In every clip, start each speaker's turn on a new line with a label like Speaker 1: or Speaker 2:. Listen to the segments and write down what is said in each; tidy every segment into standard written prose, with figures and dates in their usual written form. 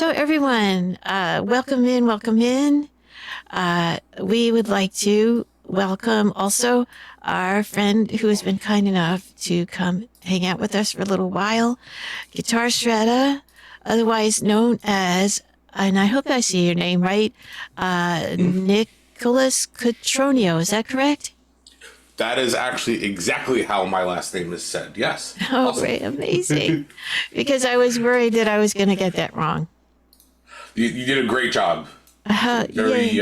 Speaker 1: Hello, everyone. Welcome in, welcome in. We would like to welcome also our friend who has been kind enough to come hang out with us for a little while, Guitarshredda, otherwise known as, and I hope I see your name right, Ncholas Cutroneo. Is that correct?
Speaker 2: That is actually exactly how my last name is said. Yes.
Speaker 1: Oh,
Speaker 2: Awesome.
Speaker 1: great. Amazing. Because I was worried that I was going to get that wrong.
Speaker 2: You did a great job.
Speaker 1: Yay.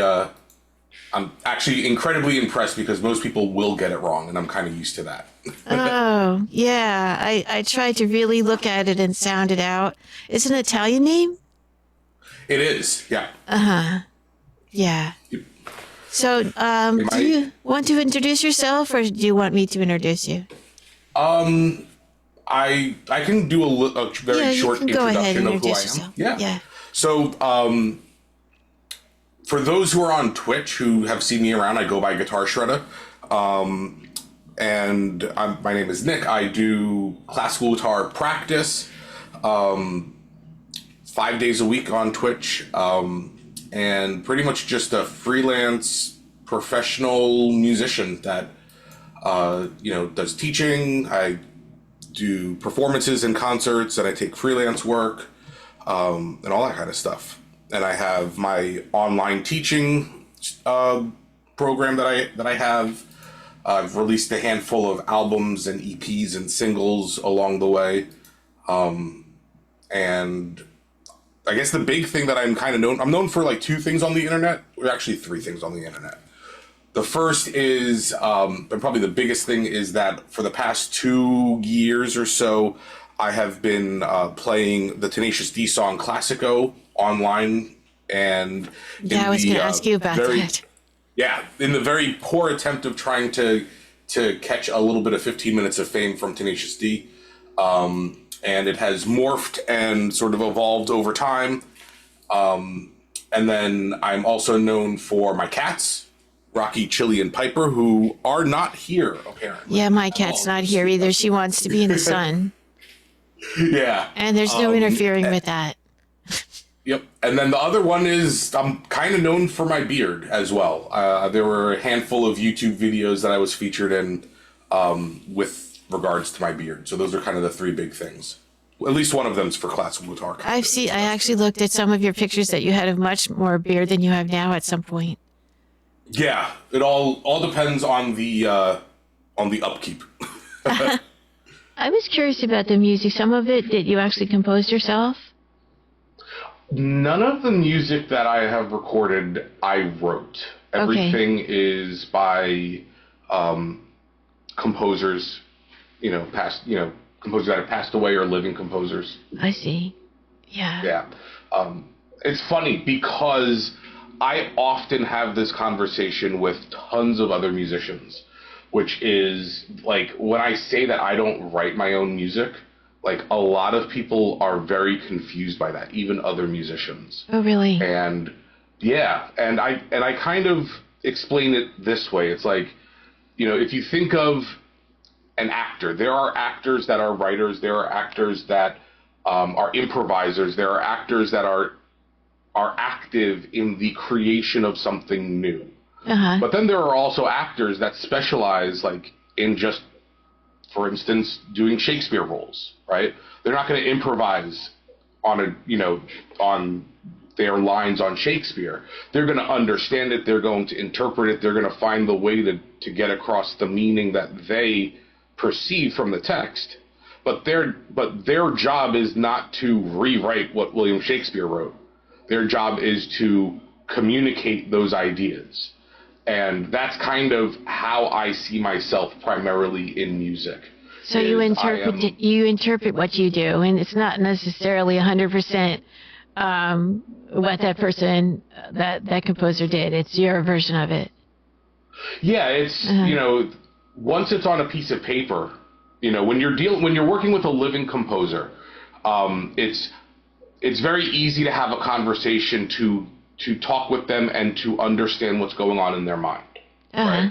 Speaker 2: I'm actually incredibly impressed because most people will get it wrong, and I'm kind of used to that.
Speaker 1: Oh, yeah. I tried to really look at it and sound it out. It's an Italian name?
Speaker 2: It is, yeah.
Speaker 1: Yeah. So,
Speaker 2: Am
Speaker 1: do
Speaker 2: I,
Speaker 1: you want to introduce yourself or do you want me to introduce you?
Speaker 2: I can do a very
Speaker 1: Yeah, you
Speaker 2: short
Speaker 1: can go ahead
Speaker 2: introduction
Speaker 1: and
Speaker 2: of who I
Speaker 1: introduce
Speaker 2: am.
Speaker 1: yourself.
Speaker 2: Yeah.
Speaker 1: Yeah.
Speaker 2: So, for those who are on Twitch who have seen me around, I go by Guitarshredda. My name is Nick. I do classical guitar practice 5 days a week on Twitch, and pretty much just a freelance professional musician that does teaching. I do performances and concerts, and I take freelance work, and all that kind of stuff. And I have my online teaching program that I have. I've released a handful of albums and EPs and singles along the way. And I guess the big thing that I'm known for like two things on the internet, or actually three things on the internet. The first is, and probably the biggest thing is that for the past 2 years or so, I have been playing the Tenacious D song Classico online, and
Speaker 1: Yeah, I was going to ask you about that.
Speaker 2: Yeah, in the very poor attempt of trying to catch a little bit of 15 minutes of fame from Tenacious D, and it has morphed and sort of evolved over time. And then I'm also known for my cats, Rocky, Chili, and Piper, who are not here, apparently.
Speaker 1: Yeah, my cat's not here either. She wants to be in the sun.
Speaker 2: Yeah.
Speaker 1: And there's no interfering with that.
Speaker 2: Yep. And then the other one is I'm kind of known for my beard as well. There were a handful of YouTube videos that I was featured in with regards to my beard. So those are kind of the three big things. At least one of them's for classical guitar.
Speaker 1: I actually looked at some of your pictures that you had of much more beard than you have now at some point.
Speaker 2: Yeah, it all depends on the upkeep.
Speaker 1: I was curious about the music. Some of it that you actually composed yourself?
Speaker 2: None of the music that I have recorded, I wrote. Everything is by composers, composers that have passed away or living composers.
Speaker 1: I see. Yeah.
Speaker 2: Yeah. It's funny because I often have this conversation with tons of other musicians, which is like when I say that I don't write my own music, like a lot of people are very confused by that, even other musicians.
Speaker 1: Oh, really?
Speaker 2: And yeah, and I kind of explain it this way. It's like, if you think of an actor, there are actors that are writers, there are actors that are improvisers, there are actors that are active in the creation of something new.
Speaker 1: Uh-huh.
Speaker 2: But then there are also actors that specialize like in just, for instance, doing Shakespeare roles, right? They're not going to improvise on their lines on Shakespeare. They're going to understand it, they're going to interpret it, they're going to find the way to get across the meaning that they perceive from the text. But their job is not to rewrite what William Shakespeare wrote. Their job is to communicate those ideas. And that's kind of how I see myself primarily in music.
Speaker 1: So you interpret what you do, and it's not necessarily 100% what that person, that composer did. It's your version of it.
Speaker 2: Yeah, it's, once it's on a piece of paper, when you're working with a living composer, it's very easy to have a conversation to talk with them and to understand what's going on in their mind, right?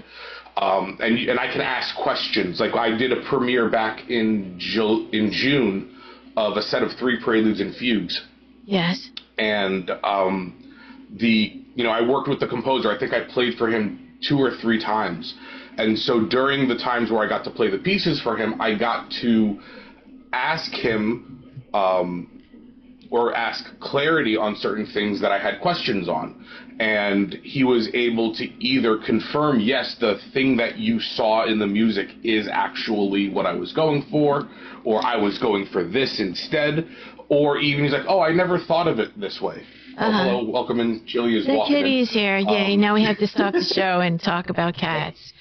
Speaker 2: And I can ask questions. Like I did a premiere back in June of a set of 3 preludes and fugues.
Speaker 1: Yes.
Speaker 2: And I worked with the composer. I think I played for him 2 or 3 times. And so during the times where I got to play the pieces for him, I got to ask him or ask clarity on certain things that I had questions on. And he was able to either confirm, yes, the thing that you saw in the music is actually what I was going for, or I was going for this instead, or even he's like, oh, I never thought of it this way. Oh, hello, welcome in. Chili is
Speaker 1: the
Speaker 2: walking in.
Speaker 1: The kitty's here. Yay, now we have to stop the show and talk about cats.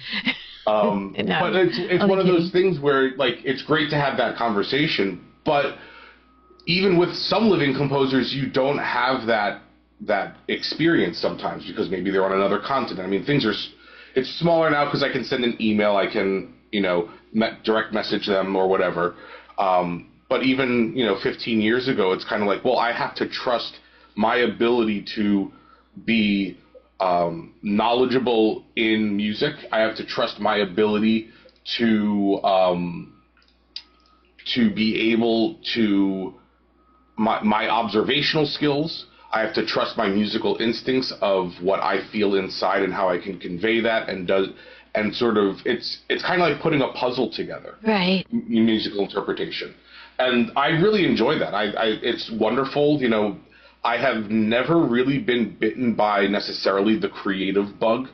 Speaker 2: No, but it's one of those things where, like, it's great to have that conversation, but even with some living composers, you don't have that experience sometimes because maybe they're on another continent. I mean, it's smaller now because I can send an email, I can, direct message them or whatever. But even, 15 years ago, it's kind of like, well, I have to trust my ability to be knowledgeable in music. I have to trust my ability to be able to my observational skills. I have to trust my musical instincts of what I feel inside and how I can convey that, and sort of it's kind of like putting a puzzle together,
Speaker 1: right?
Speaker 2: Musical interpretation, and I really enjoy that. It's wonderful. I have never really been bitten by necessarily the creative bug.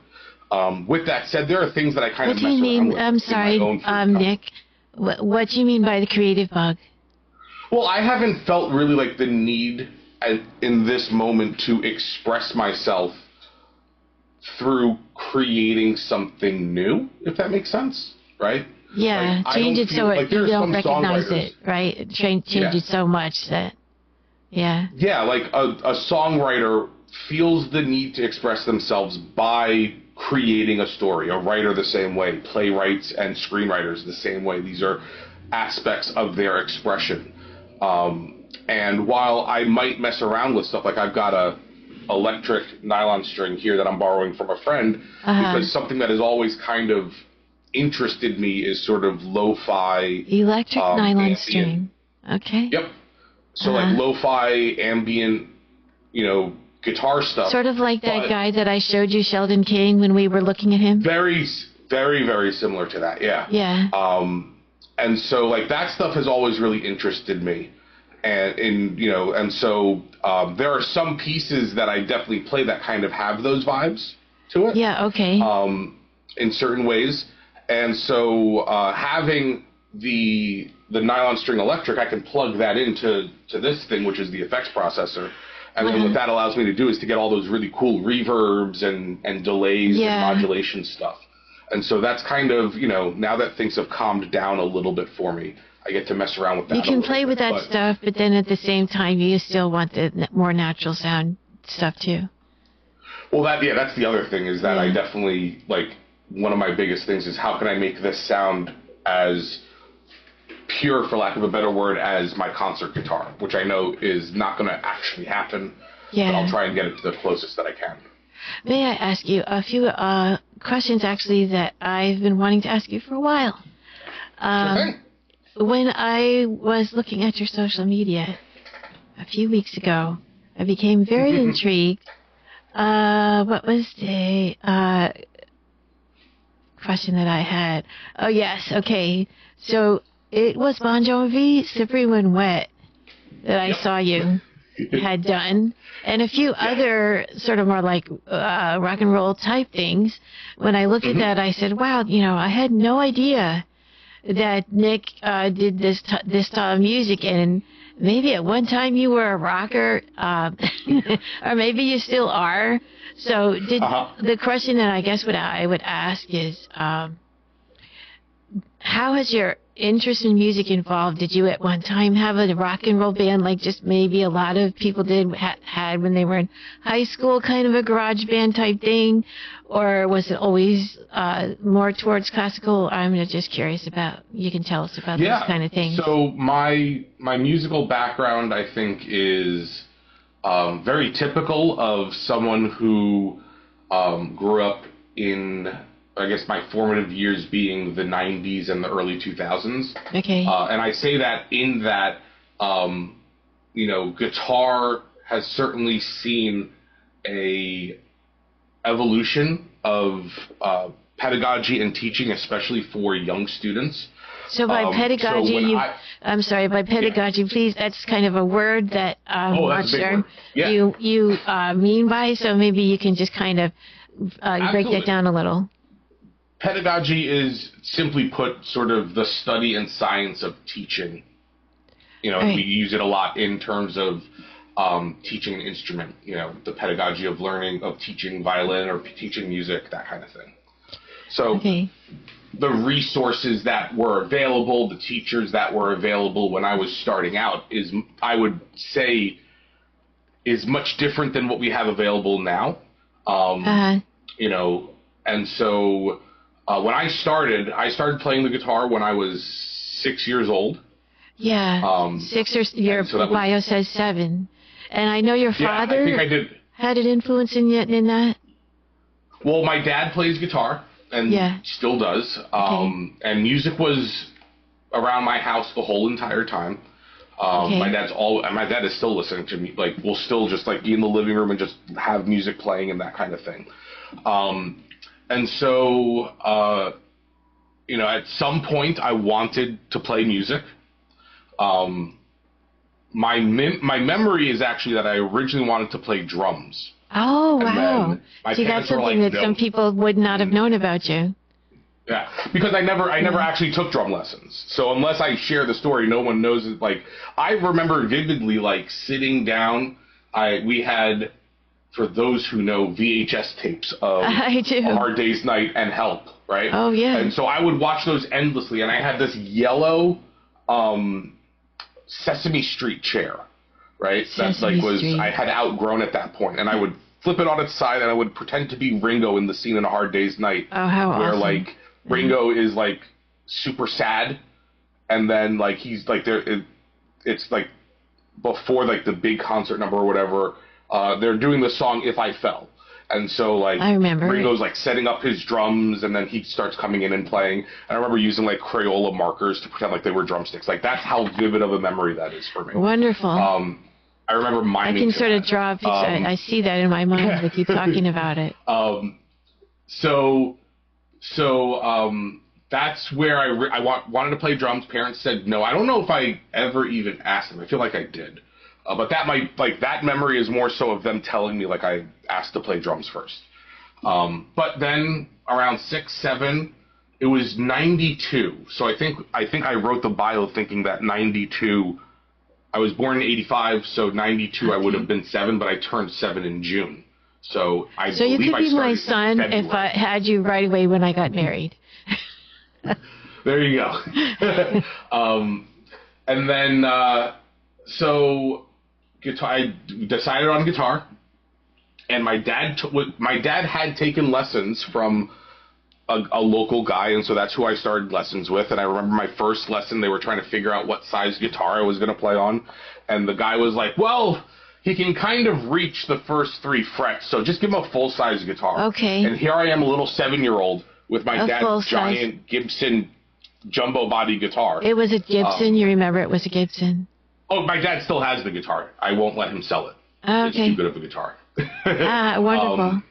Speaker 2: With that said, there are things that I kind of mess around with.
Speaker 1: I'm sorry, Nick. What do you mean by the creative bug?
Speaker 2: Well, I haven't felt really like the need in this moment to express myself through creating something new, if that makes sense, right?
Speaker 1: Yeah,
Speaker 2: like,
Speaker 1: change it so like you don't recognize it, right? Change it so much that, yeah.
Speaker 2: Yeah, like a songwriter feels the need to express themselves by creating a story. A writer the same way, playwrights and screenwriters the same way. These are aspects of their expression. And while I might mess around with stuff, like I've got a electric nylon string here that I'm borrowing from a friend, because something that has always kind of interested me is sort of lo-fi.
Speaker 1: Electric nylon ambient string. Okay.
Speaker 2: Yep. So like lo-fi ambient, guitar stuff.
Speaker 1: Sort of like that guy that I showed you, Sheldon King, when we were looking at him.
Speaker 2: Very, very, very similar to that. Yeah.
Speaker 1: Yeah.
Speaker 2: And so like that stuff has always really interested me. And so there are some pieces that I definitely play that kind of have those vibes to it.
Speaker 1: Yeah, okay.
Speaker 2: In certain ways. And so having the nylon string electric, I can plug that into this thing, which is the effects processor. And then what that allows me to do is to get all those really cool reverbs and delays and modulation stuff. And so that's kind of, now that things have calmed down a little bit for me, I get to mess around with that.
Speaker 1: You can play with that stuff, but then at the same time, you still want the more natural sound stuff too.
Speaker 2: Well, that's the other thing, is that I definitely, like, one of my biggest things is how can I make this sound as pure, for lack of a better word, as my concert guitar, which I know is not going to actually happen, but I'll try and get it to the closest that I can.
Speaker 1: May I ask you a few questions, actually, that I've been wanting to ask you for a while?
Speaker 2: Sure thing.
Speaker 1: When I was looking at your social media a few weeks ago, I became very intrigued. What was the question that I had? Oh, yes. Okay. So it was Bon Jovi, Slippery When Wet, that I saw you had done, and a few other sort of more like rock and roll type things. When I looked at that, I said, wow, I had no idea that Nick did this style of music, and maybe at one time you were a rocker, or maybe you still are. So the question that I guess I would ask is, how has your interest in music evolved? Did you at one time have a rock and roll band like just maybe a lot of people had when they were in high school, kind of a garage band type thing? Or was it always more towards classical? I'm just curious about, you can tell us about those kind of things.
Speaker 2: So my musical background, I think, is very typical of someone who grew up in, I guess, my formative years being the 90s and the early 2000s.
Speaker 1: Okay.
Speaker 2: And I say that in that, guitar has certainly seen a evolution of pedagogy and teaching, especially for young students.
Speaker 1: So by pedagogy, I'm sorry, by pedagogy,
Speaker 2: yeah.
Speaker 1: Please, that's kind of a word that I'm not sure
Speaker 2: yeah.
Speaker 1: you mean by, so maybe you can just kind of break that down a little.
Speaker 2: Pedagogy is, simply put, sort of the study and science of teaching. You know, right. We use it a lot in terms of teaching an instrument, you know, the pedagogy of learning, of teaching violin or teaching music, that kind of thing. So the resources that were available, the teachers that were available when I was starting out is, I would say, is much different than what we have available now. You know, and so when I started playing the guitar when I was 6 years old.
Speaker 1: Yeah, 6 or your bio says 7. And I know your father
Speaker 2: I think I did.
Speaker 1: Had an influence in that?
Speaker 2: Well, my dad plays guitar and still does. And music was around my house the whole entire time. My dad is still listening to me. Like, we'll still just like be in the living room and just have music playing and that kind of thing. And so, you know, at some point I wanted to play music. My memory is actually that I originally wanted to play drums.
Speaker 1: Oh, wow. See, that's something that some people would not have known about you.
Speaker 2: Yeah, because I never actually took drum lessons. So unless I share the story, no one knows it. Like, I remember vividly, like, sitting down. We had, for those who know, VHS tapes of A Hard Day's Night and Help, right?
Speaker 1: Oh, yeah.
Speaker 2: And so I would watch those endlessly, and I had this yellow Sesame Street chair, right? I had outgrown at that point, and I would flip it on its side, and I would pretend to be Ringo in the scene in A Hard Day's Night.
Speaker 1: Oh, how
Speaker 2: where,
Speaker 1: awesome.
Speaker 2: like, Ringo is, like, super sad, and then, like, he's, like, it's, like, before, like, the big concert number or whatever, they're doing the song If I Fell. And so, like,
Speaker 1: I remember
Speaker 2: Ringo's, like, setting up his drums, and then he starts coming in and playing. And I remember using, like, Crayola markers to pretend like they were drumsticks. Like, that's how vivid of a memory that is for me.
Speaker 1: Wonderful.
Speaker 2: I remember miming.
Speaker 1: I can sort of draw a picture. I see that in my mind with you talking about it.
Speaker 2: So that's where I wanted to play drums. Parents said no. I don't know if I ever even asked them. I feel like I did. But that memory is more so of them telling me, like, I asked to play drums first. But then around 6, 7, it was 92. So I think I wrote the bio thinking that 92, I was born in 85, so 92 I would have been 7, but I turned 7 in June. So
Speaker 1: you could be my son if I had you right away when I got married.
Speaker 2: There you go. And then, so guitar, I decided on guitar, and my dad had taken lessons from a local guy, and so that's who I started lessons with. And I remember my first lesson, they were trying to figure out what size guitar I was going to play on, and the guy was like, well, he can kind of reach the first 3 frets, so just give him a full-size guitar.
Speaker 1: Okay.
Speaker 2: And here I am, a little 7-year-old, with my dad's giant Gibson jumbo body guitar.
Speaker 1: It was a Gibson? You remember it was a Gibson?
Speaker 2: Oh, my dad still has the guitar. I won't let him sell it.
Speaker 1: Okay.
Speaker 2: It's too good of a guitar.
Speaker 1: Wonderful.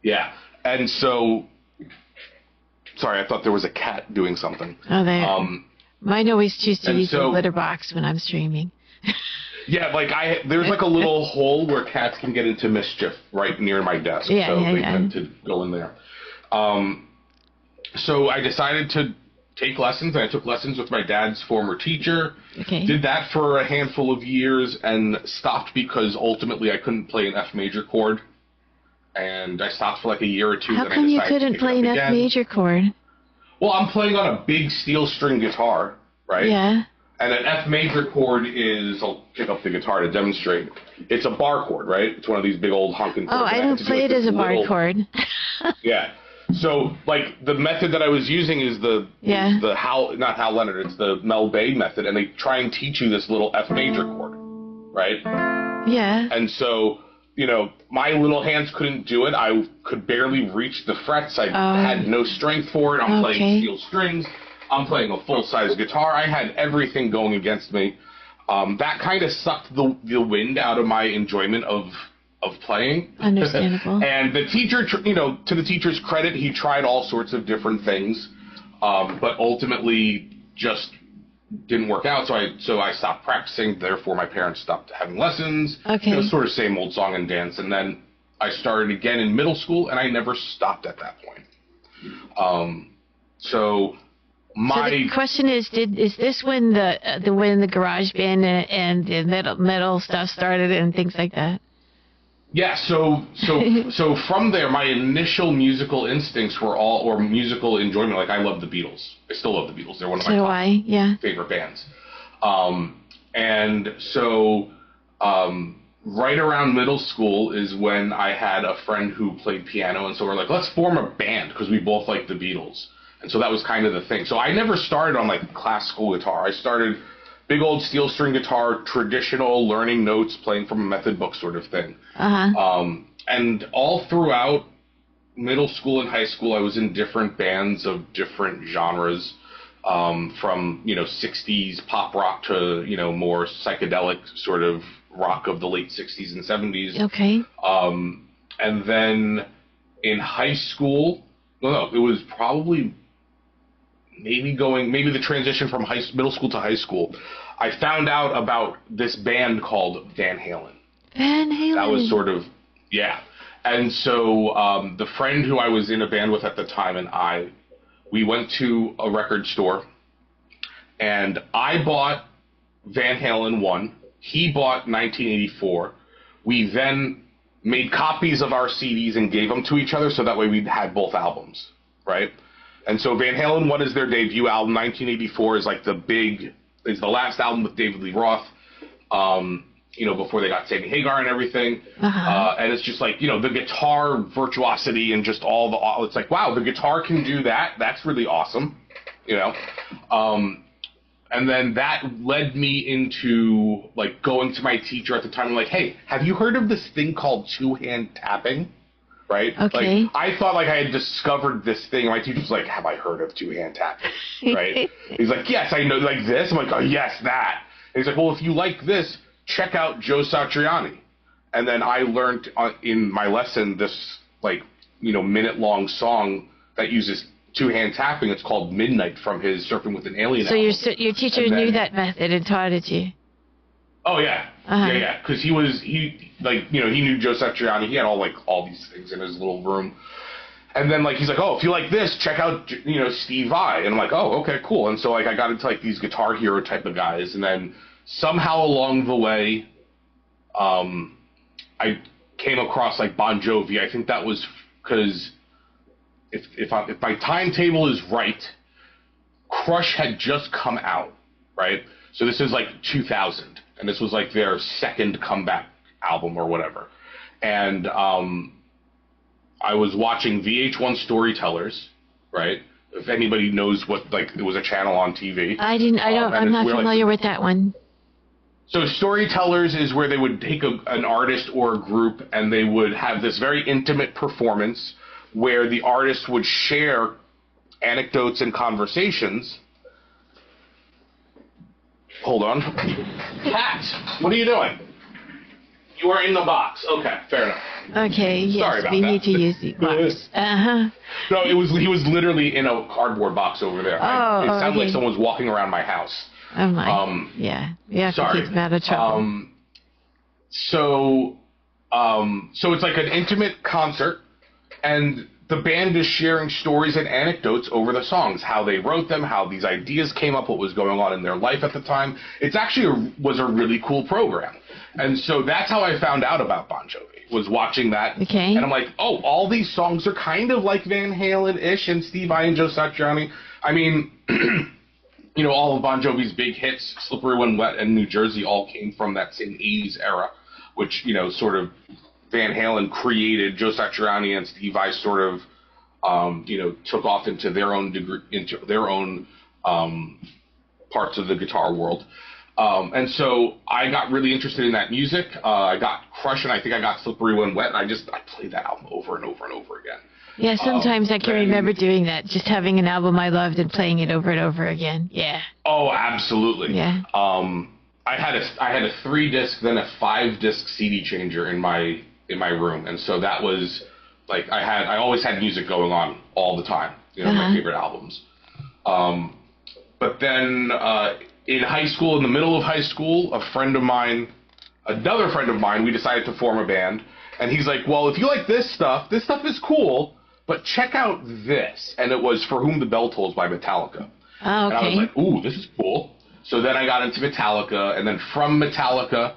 Speaker 2: Yeah. And so, sorry, I thought there was a cat doing something.
Speaker 1: Oh, there. Mine always choose to use the litter box when I'm streaming.
Speaker 2: Yeah, like there's like a little hole where cats can get into mischief right near my desk.
Speaker 1: Yeah,
Speaker 2: so they tend to go in there. So I decided to take lessons, and I took lessons with my dad's former teacher.
Speaker 1: Okay.
Speaker 2: Did that for a handful of years and stopped because ultimately I couldn't play an F major chord. And I stopped for like a year or 2.
Speaker 1: How come you couldn't play an F major chord?
Speaker 2: Well, I'm playing on a big steel string guitar, right?
Speaker 1: Yeah.
Speaker 2: And an F major chord is, I'll pick up the guitar to demonstrate. It's a bar chord, right? It's one of these big old honking chords.
Speaker 1: Oh, I don't play it as a bar chord.
Speaker 2: Yeah. So, like, the method that I was using is not Hal Leonard, it's the Mel Bay method, and they try and teach you this little F major chord, right?
Speaker 1: Yeah.
Speaker 2: And so, you know, my little hands couldn't do it. I could barely reach the frets. I had no strength for it. I'm playing steel strings. I'm playing a full-size guitar. I had everything going against me. That kind of sucked the wind out of my enjoyment of playing.
Speaker 1: Understandable.
Speaker 2: And the teacher, to the teacher's credit, he tried all sorts of different things, but ultimately just didn't work out. So I stopped practicing. Therefore, my parents stopped having lessons.
Speaker 1: Okay.
Speaker 2: Sort of same old song and dance. And then I started again in middle school, and I never stopped at that point. So
Speaker 1: the question is this when the garage band and the metal stuff started and things like that?
Speaker 2: Yeah, so from there, my initial musical instincts were or musical enjoyment. Like, I love the Beatles. I still love the Beatles. They're one of my top favorite bands. And so right around middle school is when I had a friend who played piano, and so we're like, let's form a band because we both like the Beatles. And so that was kind of the thing. So I never started on like classical guitar. I started big old steel string guitar, traditional, learning notes, playing from a method book sort of thing. And all throughout middle school and high school, I was in different bands of different genres, from 60s pop rock to more psychedelic sort of rock of the late 60s and 70s.
Speaker 1: Okay.
Speaker 2: And then in high school, it was probably maybe the transition from middle school to high school, I found out about this band called Van Halen.
Speaker 1: Van Halen.
Speaker 2: That was sort of, yeah. And so the friend who I was in a band with at the time and we went to a record store, and I bought Van Halen 1. He bought 1984. We then made copies of our CDs and gave them to each other so that way we had both albums, right? And so Van Halen 1 is their debut album. 1984 is like is the last album with David Lee Roth, before they got Sammy Hagar and everything. And it's just like, the guitar virtuosity and just it's like, wow, the guitar can do that. That's really awesome, And then that led me into like going to my teacher at the time and like, hey, have you heard of this thing called two-hand tapping? Right?
Speaker 1: Okay.
Speaker 2: Like, I thought like I had discovered this thing. And my teacher was like, have I heard of two-hand tapping? Right? He's like, yes, I know, like this. I'm like, oh, yes, that. And he's like, well, if you like this, check out Joe Satriani. And then I learned in my lesson this like, minute-long song that uses two-hand tapping. It's called Midnight from his Surfing with an Alien album.
Speaker 1: So your teacher knew that method and taught it to you?
Speaker 2: Oh, yeah. Yeah. Because he knew Joe Satriani. He had all these things in his little room. And then, he's like, oh, if you like this, check out, Steve Vai. And I'm like, oh, okay, cool. And so, I got into, these Guitar Hero type of guys. And then somehow along the way, I came across, Bon Jovi. I think that was because if my timetable is right, Crush had just come out, right? So this is, 2000. And this was their second comeback album or whatever. And I was watching VH1 Storytellers, right? If anybody knows what, it was a channel on TV.
Speaker 1: I'm not familiar with that one.
Speaker 2: So Storytellers is where they would take an artist or a group and they would have this very intimate performance where the artist would share anecdotes and conversations. Hold on. Cat, what are you doing? You are in the box. Okay, fair enough.
Speaker 1: Okay, yes,
Speaker 2: Sorry about
Speaker 1: we
Speaker 2: that.
Speaker 1: need to use the box.
Speaker 2: No, he was literally in a cardboard box over there. It sounded like someone was walking around my house.
Speaker 1: Oh my. Yeah. Yeah.
Speaker 2: Sorry.
Speaker 1: Keep him out of trouble.
Speaker 2: So it's like an intimate concert, and the band is sharing stories and anecdotes over the songs, how they wrote them, how these ideas came up, what was going on in their life at the time. It's actually was a really cool program. And so that's how I found out about Bon Jovi, was watching that.
Speaker 1: Okay.
Speaker 2: And I'm like, oh, all these songs are kind of like Van Halen-ish and Steve Vai and Joe Satriani. I mean, all of Bon Jovi's big hits, Slippery When Wet and New Jersey, all came from that same 80s era, which, sort of Van Halen created. Joe Satriani and Steve Vai sort of, took off into their own parts of the guitar world. And so I got really interested in that music. I got Crush, and I think I got Slippery When Wet, and I played that album over and over and over again.
Speaker 1: Yeah, sometimes I can remember doing that, just having an album I loved and playing it over and over again. Yeah.
Speaker 2: Oh, absolutely.
Speaker 1: Yeah.
Speaker 2: I had a 3-disc, then a 5-disc CD changer in my room, and so that was like I always had music going on all the time. You know, my favorite albums. But then in high school, in the middle of high school, another friend of mine, we decided to form a band, and he's like, "Well, if you like this stuff is cool, but check out this." And it was "For Whom the Bell Tolls" by Metallica.
Speaker 1: Oh, okay.
Speaker 2: And I was like, "Ooh, this is cool." So then I got into Metallica, and then from Metallica,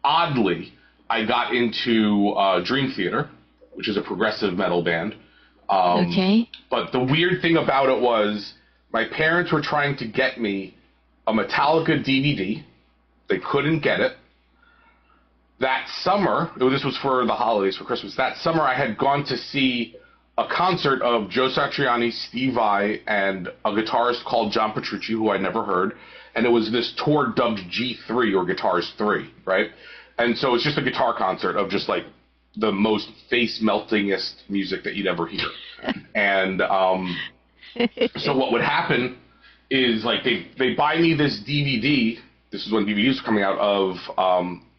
Speaker 2: oddly, I got into Dream Theater, which is a progressive metal band.
Speaker 1: Okay.
Speaker 2: But the weird thing about it was my parents were trying to get me a Metallica DVD. They couldn't get it. That summer, this was for the holidays, for Christmas, that summer I had gone to see a concert of Joe Satriani, Steve Vai, and a guitarist called John Petrucci, who I'd never heard. And it was this tour dubbed G3, or Guitarist 3, right? And so it's just a guitar concert of just like the most face-meltingest music that you'd ever hear. And so what would happen is like they buy me this DVD. This is when DVDs were coming out of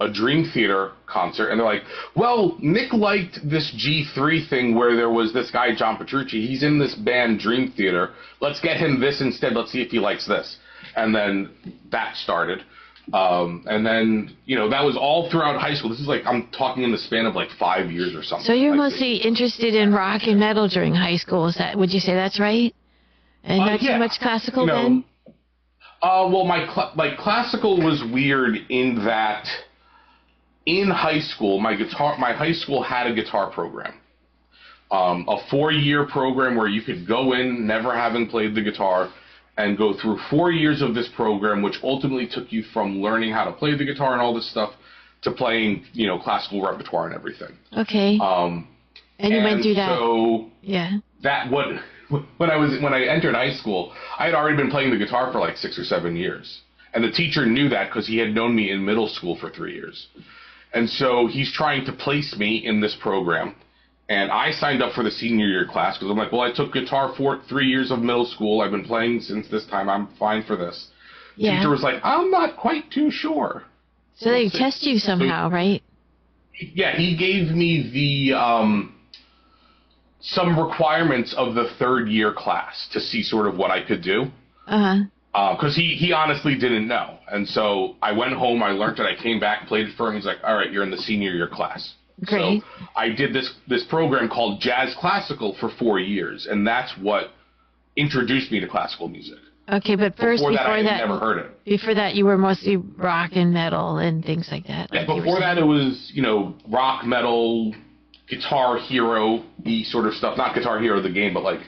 Speaker 2: a Dream Theater concert, and they're like, "Well, Nick liked this G3 thing where there was this guy John Petrucci. He's in this band Dream Theater. Let's get him this instead. Let's see if he likes this." And then that started. And then, you know, that was all throughout high school. This is like, I'm talking in the span of like 5 years or something.
Speaker 1: So you're mostly interested in rock and metal during high school. Would you say that's right? And not too much classical then?
Speaker 2: Well, my classical was weird in that in high school, my high school had a guitar program. A 4-year program where you could go in never having played the guitar and go through 4 years of this program, which ultimately took you from learning how to play the guitar and all this stuff to playing, you know, classical repertoire and everything.
Speaker 1: Okay. And you went through that.
Speaker 2: So
Speaker 1: yeah.
Speaker 2: When I entered high school, I had already been playing the guitar for like 6 or 7 years, and the teacher knew that because he had known me in middle school for 3 years, and so he's trying to place me in this program. And I signed up for the senior year class because I'm like, well, I took guitar for 3 years of middle school. I've been playing since this time. I'm fine for this. Yeah. Teacher was like, I'm not quite too sure.
Speaker 1: So they test you somehow, right?
Speaker 2: Yeah, he gave me the some requirements of the 3rd year class to see sort of what I could do. Because he honestly didn't know. And so I went home, I learned it, I came back, played it for him. He's like, all right, you're in the senior year class.
Speaker 1: Great.
Speaker 2: So I did this program called Jazz Classical for 4 years, and that's what introduced me to classical music.
Speaker 1: Okay, but first,
Speaker 2: before that, I had never heard it.
Speaker 1: Before that, you were mostly rock and metal and things like that.
Speaker 2: Yeah, before that, it was, you know, rock, metal, Guitar Hero-y sort of stuff. Not Guitar Hero the game, but like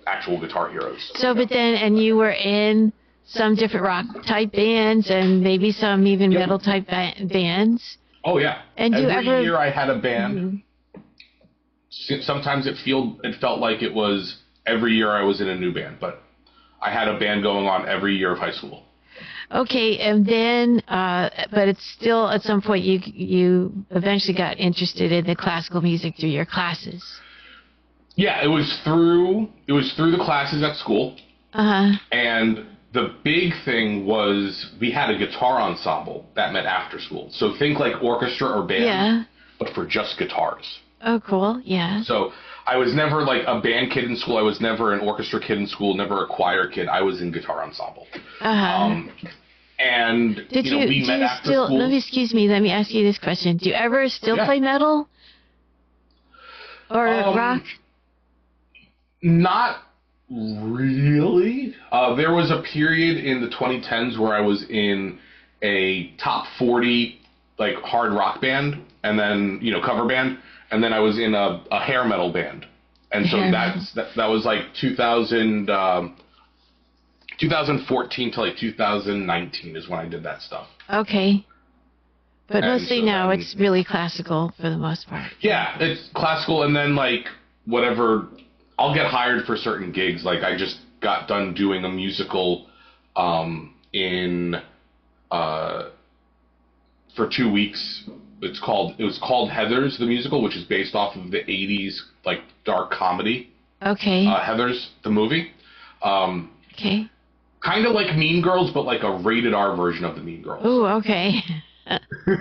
Speaker 2: actual Guitar Heroes.
Speaker 1: So, but then, and you were in some different rock-type bands and maybe some even metal-type bands.
Speaker 2: Oh, yeah.
Speaker 1: And
Speaker 2: every year I had a band. Mm-hmm. Sometimes it felt like it was every year I was in a new band, but I had a band going on every year of high school.
Speaker 1: Okay, and then, but it's still, at some point, you eventually got interested in the classical music through your classes.
Speaker 2: Yeah, it was through the classes at school. And the big thing was we had a guitar ensemble that met after school. So think like orchestra or band, but for just guitars. Oh, cool, yeah. So I was never like a band kid in school. I was never an orchestra kid in school, never a choir kid. I was in guitar ensemble. And we met after school.
Speaker 1: Let me ask you this question. Do you ever still play metal? Or rock?
Speaker 2: Not really. There was a period in the 2010s where I was in a top 40 like hard rock band, and then cover band, and then I was in a hair metal band, and so that was like 2014 to like 2019 is when I did that stuff.
Speaker 1: Okay. But mostly now it's really classical for the most part.
Speaker 2: Yeah, it's classical, and then like whatever. I'll get hired for certain gigs. Like I just got done doing a musical for 2 weeks. It was called Heathers, the musical, which is based off of the 80s like dark comedy.
Speaker 1: Okay.
Speaker 2: Heathers, the movie.
Speaker 1: Okay.
Speaker 2: kind of like Mean Girls, but like a rated R version of the Mean Girls.
Speaker 1: Oh, okay.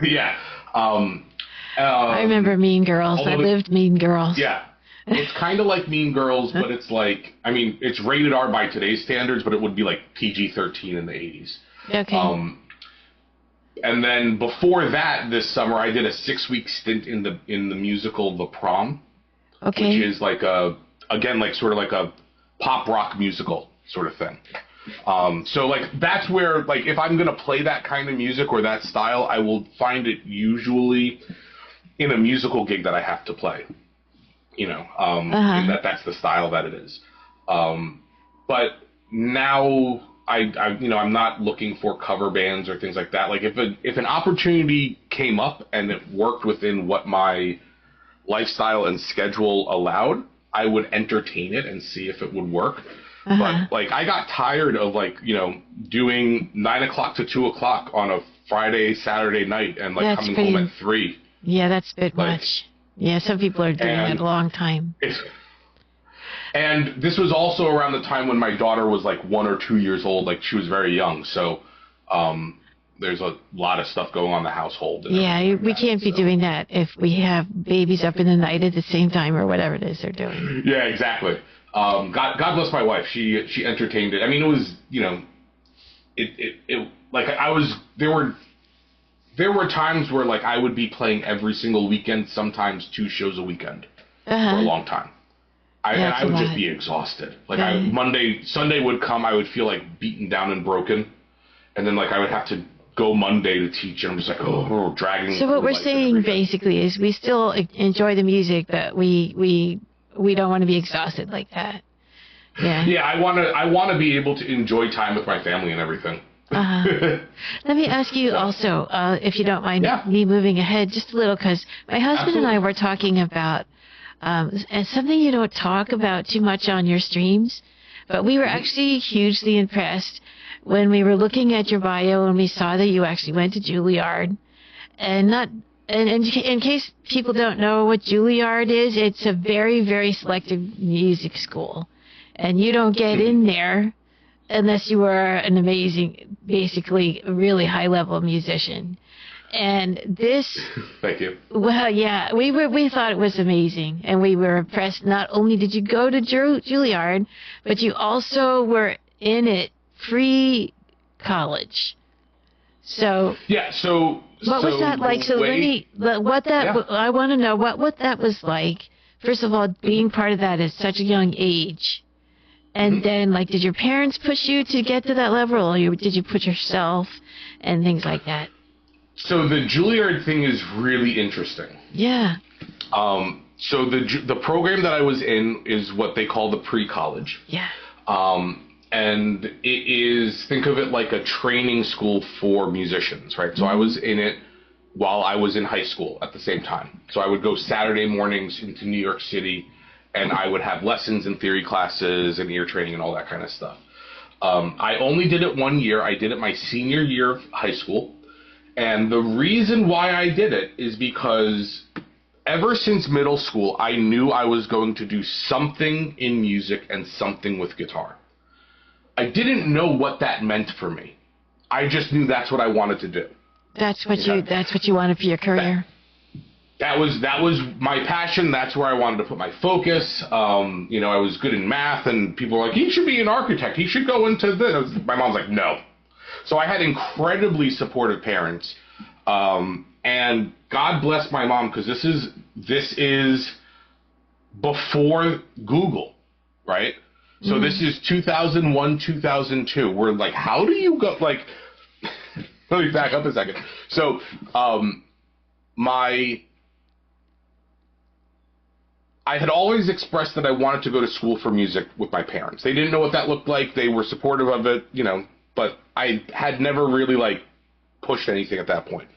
Speaker 2: Yeah.
Speaker 1: I remember Mean Girls. I lived Mean Girls.
Speaker 2: Yeah. It's kind of like Mean Girls, but it's like, I mean, it's rated R by today's standards, but it would be like PG-13 in the 80s.
Speaker 1: Okay.
Speaker 2: And then before that, this summer, I did a 6-week stint in the musical The Prom,
Speaker 1: Okay.
Speaker 2: which is like sort of like a pop rock musical sort of thing. So like that's where, like, if I'm gonna play that kind of music or that style, I will find it usually in a musical gig that I have to play. You know, and that's the style that it is. But now I'm not looking for cover bands or things like that. Like if an opportunity came up and it worked within what my lifestyle and schedule allowed, I would entertain it and see if it would work. But like I got tired of doing 9 o'clock to 2 o'clock on a Friday, Saturday night and like coming home at 3.
Speaker 1: Yeah, that's a bit much. Yeah, some people are doing it a long time.
Speaker 2: And this was also around the time when my daughter was like 1 or 2 years old. Like she was very young, so there's a lot of stuff going on in the household.
Speaker 1: Yeah, we can't be doing that if we have babies up in the night at the same time or whatever it is they're doing.
Speaker 2: Yeah, exactly. God bless my wife. She entertained it. I mean, it was it like I was there were times where like I would be playing every single weekend, sometimes 2 shows a weekend for a long time. I would just be exhausted. Like Sunday would come, I would feel like beaten down and broken, and then like I would have to go Monday to teach, and I'm just like dragging.
Speaker 1: So what we're saying basically is we still enjoy the music, but we don't want to be exhausted like that. Yeah.
Speaker 2: Yeah, I want to be able to enjoy time with my family and everything.
Speaker 1: Let me ask you also, if you don't mind me moving ahead just a little, because my husband and I were talking about and something you don't talk about too much on your streams, but we were actually hugely impressed when we were looking at your bio and we saw that you actually went to Juilliard. And in case people don't know what Juilliard is, it's a very, very selective music school. And you don't get in there unless you are an amazing, basically really high-level musician. And this...
Speaker 2: Thank you.
Speaker 1: Well, yeah, we thought it was amazing. And we were impressed. Not only did you go to Juilliard, but you also were in it pre-college. So...
Speaker 2: Yeah, so...
Speaker 1: What was that like? So I want to know what that was like. First of all, being part of that at such a young age. And then, like, did your parents push you to get to that level, or did you push yourself and things like that?
Speaker 2: So the Juilliard thing is really interesting.
Speaker 1: Yeah.
Speaker 2: So the program that I was in is what they call the pre-college.
Speaker 1: Yeah.
Speaker 2: And it is, think of it like a training school for musicians, right? So I was in it while I was in high school at the same time. So I would go Saturday mornings into New York City, and I would have lessons and theory classes and ear training and all that kind of stuff. I only did it 1 year. I did it my senior year of high school. And the reason why I did it is because ever since middle school, I knew I was going to do something in music and something with guitar. I didn't know what that meant for me. I just knew that's what I wanted to do.
Speaker 1: That's what you wanted for your career.
Speaker 2: That was my passion. That's where I wanted to put my focus. I was good in math, and people were like, "He should be an architect. He should go into this." My mom's like, "No." So I had incredibly supportive parents, and God bless my mom, because this is before Google, right? So this is 2001, 2002. We're like, how do you go? Like, let me back up a second. So, I had always expressed that I wanted to go to school for music with my parents. They didn't know what that looked like. They were supportive of it, but I had never really like pushed anything at that point.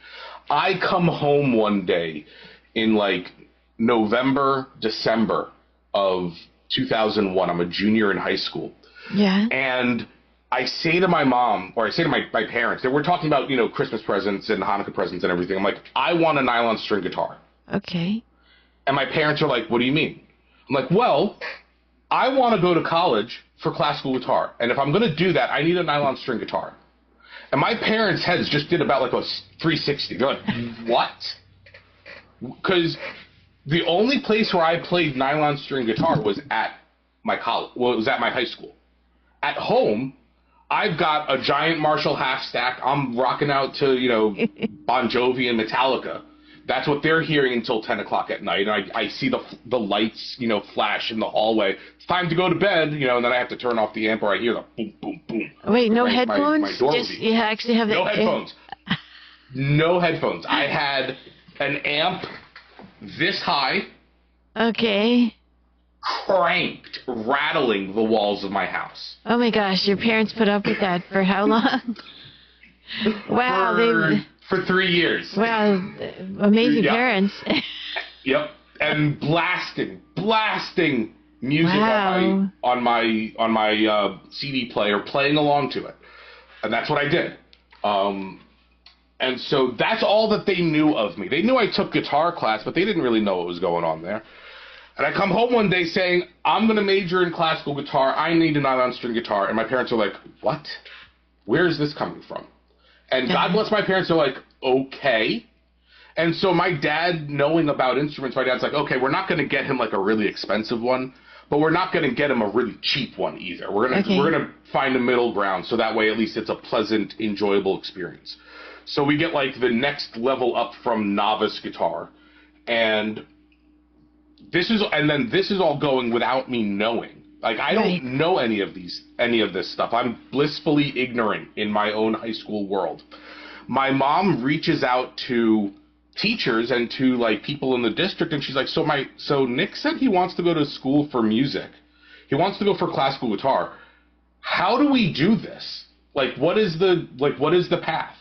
Speaker 2: I come home one day in like November, December of 2001. I'm a junior in high school.
Speaker 1: Yeah.
Speaker 2: And I say to my mom, or I say to my parents, that we're talking about, Christmas presents and Hanukkah presents and everything. I'm like, I want a nylon string guitar.
Speaker 1: Okay.
Speaker 2: And my parents are like, what do you mean? I'm like, well, I want to go to college for classical guitar. And if I'm going to do that, I need a nylon string guitar. And my parents' heads just did about like a 360. They're like, what? Because the only place where I played nylon string guitar was at my college. Well, it was at my high school. At home, I've got a giant Marshall half stack. I'm rocking out to, Bon Jovi and Metallica. That's what they're hearing until 10 o'clock at night. And I see the lights, flash in the hallway. It's time to go to bed, and then I have to turn off the amp, or I hear the boom, boom, boom.
Speaker 1: Wait, no headphones?
Speaker 2: My door
Speaker 1: Just, you actually have
Speaker 2: no headphones. No headphones. I had an amp this high.
Speaker 1: Okay.
Speaker 2: Cranked, rattling the walls of my house.
Speaker 1: Oh my gosh, your parents put up with that for how long? Wow,
Speaker 2: for 3 years.
Speaker 1: Wow, amazing parents.
Speaker 2: Yep, and blasting music
Speaker 1: wow.
Speaker 2: on my CD player, playing along to it, and that's what I did. And so that's all that they knew of me. They knew I took guitar class, but they didn't really know what was going on there. And I come home one day saying, I'm going to major in classical guitar. I need a nylon string guitar. And my parents are like, what? Where is this coming from? And God bless my parents, are like, okay. And so my dad, knowing about instruments, my dad's like, okay, we're not going to get him like a really expensive one, but we're not going to get him a really cheap one either. We're going to find a middle ground, so that way at least it's a pleasant, enjoyable experience. So we get like the next level up from novice guitar. And this is all going without me knowing. Like, I don't know any of this stuff. I'm blissfully ignorant in my own high school world. My mom reaches out to teachers and to like people in the district, and she's like, so Nick said he wants to go to school for music. He wants to go for classical guitar. How do we do this? What is the path?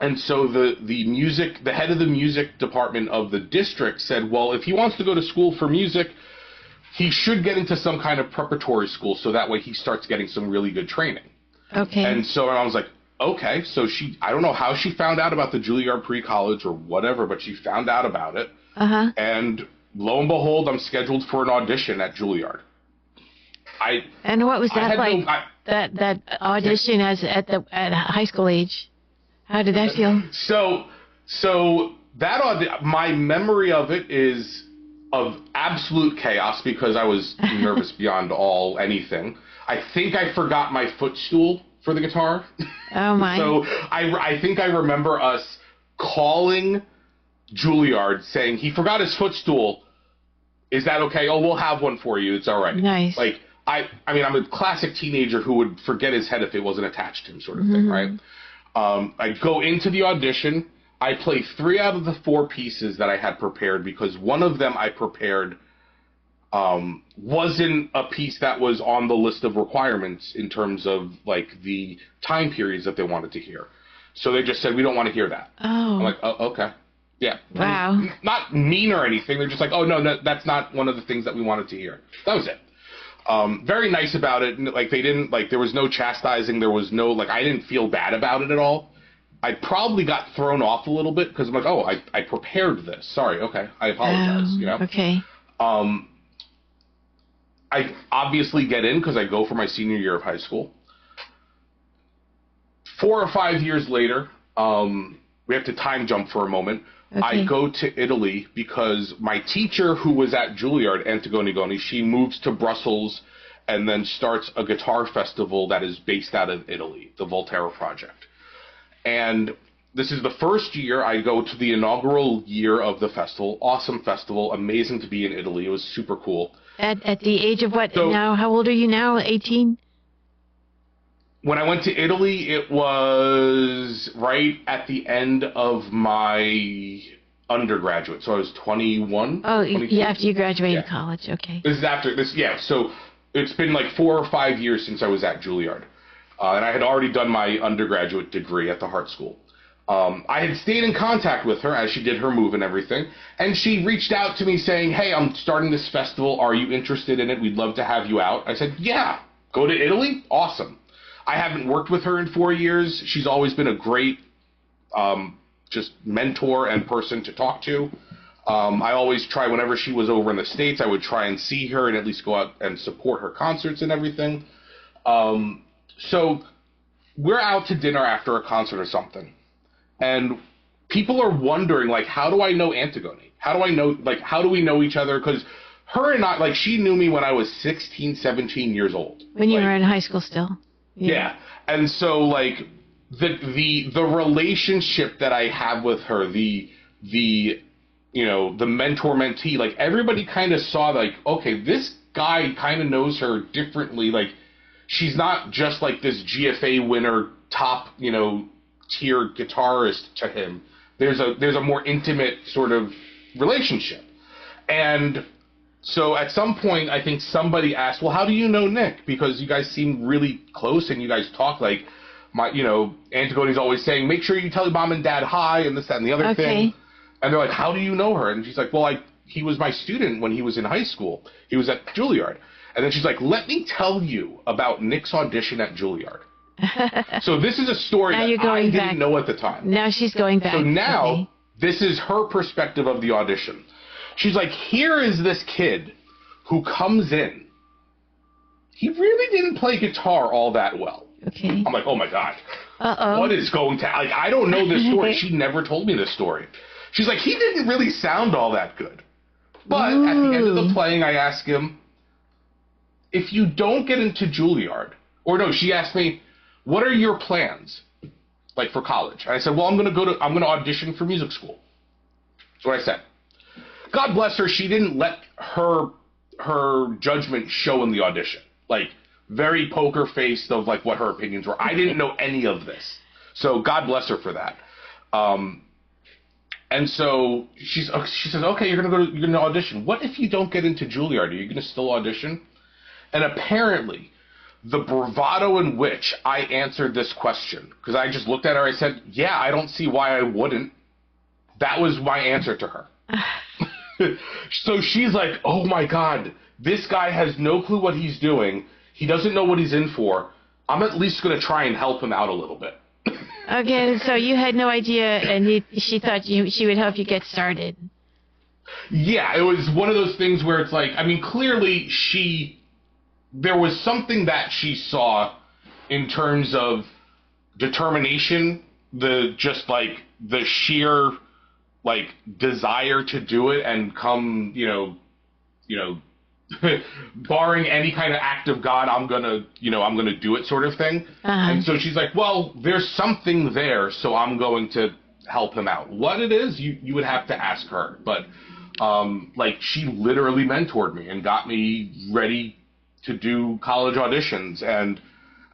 Speaker 2: And so the head of the music department of the district said, well, if he wants to go to school for music, he should get into some kind of preparatory school, so that way he starts getting some really good training.
Speaker 1: Okay.
Speaker 2: And so I was like, okay. So I don't know how she found out about the Juilliard pre-college or whatever, but she found out about it.
Speaker 1: Uh-huh.
Speaker 2: And lo and behold, I'm scheduled for an audition at Juilliard.
Speaker 1: And what was that like? That audition at high school age? How did that feel?
Speaker 2: So my memory of it is of absolute chaos because I was nervous beyond anything. I think I forgot my footstool for the guitar.
Speaker 1: Oh my!
Speaker 2: So I think I remember us calling Juilliard saying he forgot his footstool. Is that okay? Oh, we'll have one for you. It's all right.
Speaker 1: Nice.
Speaker 2: I'm a classic teenager who would forget his head if it wasn't attached to him, sort of thing, right? I go into the audition. I play 3 out of the 4 pieces that I had prepared because one of them I prepared wasn't a piece that was on the list of requirements in terms of the time periods that they wanted to hear. So they just said, we don't want to hear that.
Speaker 1: Oh.
Speaker 2: I'm like, oh, okay. Yeah.
Speaker 1: Wow.
Speaker 2: Not mean or anything. They're just like, oh, no, that's not one of the things that we wanted to hear. That was it. Very nice about it. They didn't, there was no chastising. There was no, I didn't feel bad about it at all. I probably got thrown off a little bit because I'm like, oh, I prepared this. Sorry. Okay. I apologize.
Speaker 1: Okay.
Speaker 2: I obviously get in because I go for my senior year of high school. 4 or 5 years later, we have to time jump for a moment. Okay. I go to Italy because my teacher who was at Juilliard, Antigone, she moves to Brussels and then starts a guitar festival that is based out of Italy, the Volterra Project. And this is the first year I go to the inaugural year of the festival. Awesome festival, amazing to be in Italy. It was super cool.
Speaker 1: At the age of what now? How old are you now? 18?
Speaker 2: When I went to Italy, it was right at the end of my undergraduate. So I was 21.
Speaker 1: Oh, yeah, after you graduated college. Okay.
Speaker 2: This is after this. Yeah. So it's been 4 or 5 years since I was at Juilliard. And I had already done my undergraduate degree at the Hart School. I had stayed in contact with her as she did her move and everything. And she reached out to me saying, hey, I'm starting this festival. Are you interested in it? We'd love to have you out. I said, yeah. Go to Italy? Awesome. I haven't worked with her in 4 years. She's always been a great just mentor and person to talk to. I always try, whenever she was over in the States, I would try and see her and at least go out and support her concerts and everything. So we're out to dinner after a concert or something, and people are wondering, like, how do I know Antigone? How do I know, like, how do we know each other? Because her and I, like, she knew me when I was 16, 17 years old.
Speaker 1: When you
Speaker 2: like,
Speaker 1: were in high school still.
Speaker 2: Yeah. And so, like, the relationship that I have with her, the you know, the mentor-mentee, like, everybody kind of saw, like, okay, this guy kind of knows her differently. Like, she's not just, like, this GFA winner, top, you know, tier guitarist to him. There's a more intimate sort of relationship. And so at some point, I think somebody asked, well, how do you know Nick? Because you guys seem really close and you guys talk like, you know, Antigone's always saying, make sure you tell your mom and dad hi and this, that, and the other thing. And they're like, how do you know her? And she's like, well, he was my student when he was in high school. He was at Juilliard. And then she's like, let me tell you about Nick's audition at Juilliard. So this is a story that I didn't know at the time.
Speaker 1: Now she's going back.
Speaker 2: So now this is her perspective of the audition. She's like, here is this kid who comes in. He really didn't play guitar all that well.
Speaker 1: Okay.
Speaker 2: I'm like, oh my God.
Speaker 1: Uh-oh.
Speaker 2: What is going to, like, I don't know this story. She never told me this story. She's like, he didn't really sound all that good. But at the end of the playing, I asked him, if you don't get into Juilliard, or no, she asked me, what are your plans, like, for college? And I said, well, I'm going to audition for music school. That's what I said. God bless her, she didn't let her judgment show in the audition. Like, very poker-faced of, like, what her opinions were. I didn't know any of this. So God bless her for that. And so she says, okay, you're going to audition. What if you don't get into Juilliard? Are you going to still audition? And apparently, the bravado in which I answered this question, because I just looked at her, I said, yeah, I don't see why I wouldn't. That was my answer to her. So she's like, oh my God, this guy has no clue what he's doing. He doesn't know what he's in for. I'm at least going to try and help him out a little bit.
Speaker 1: Okay, so you had no idea, and she thought she would help you get started.
Speaker 2: Yeah, it was one of those things where it's like, I mean, clearly there was something that she saw in terms of determination, the sheer, like, desire to do it and come, you know, barring any kind of act of God, I'm gonna do it sort of thing. And so she's like, well, there's something there, so I'm going to help him out. What it is, you would have to ask her. But, like, she literally mentored me and got me ready to do college auditions. And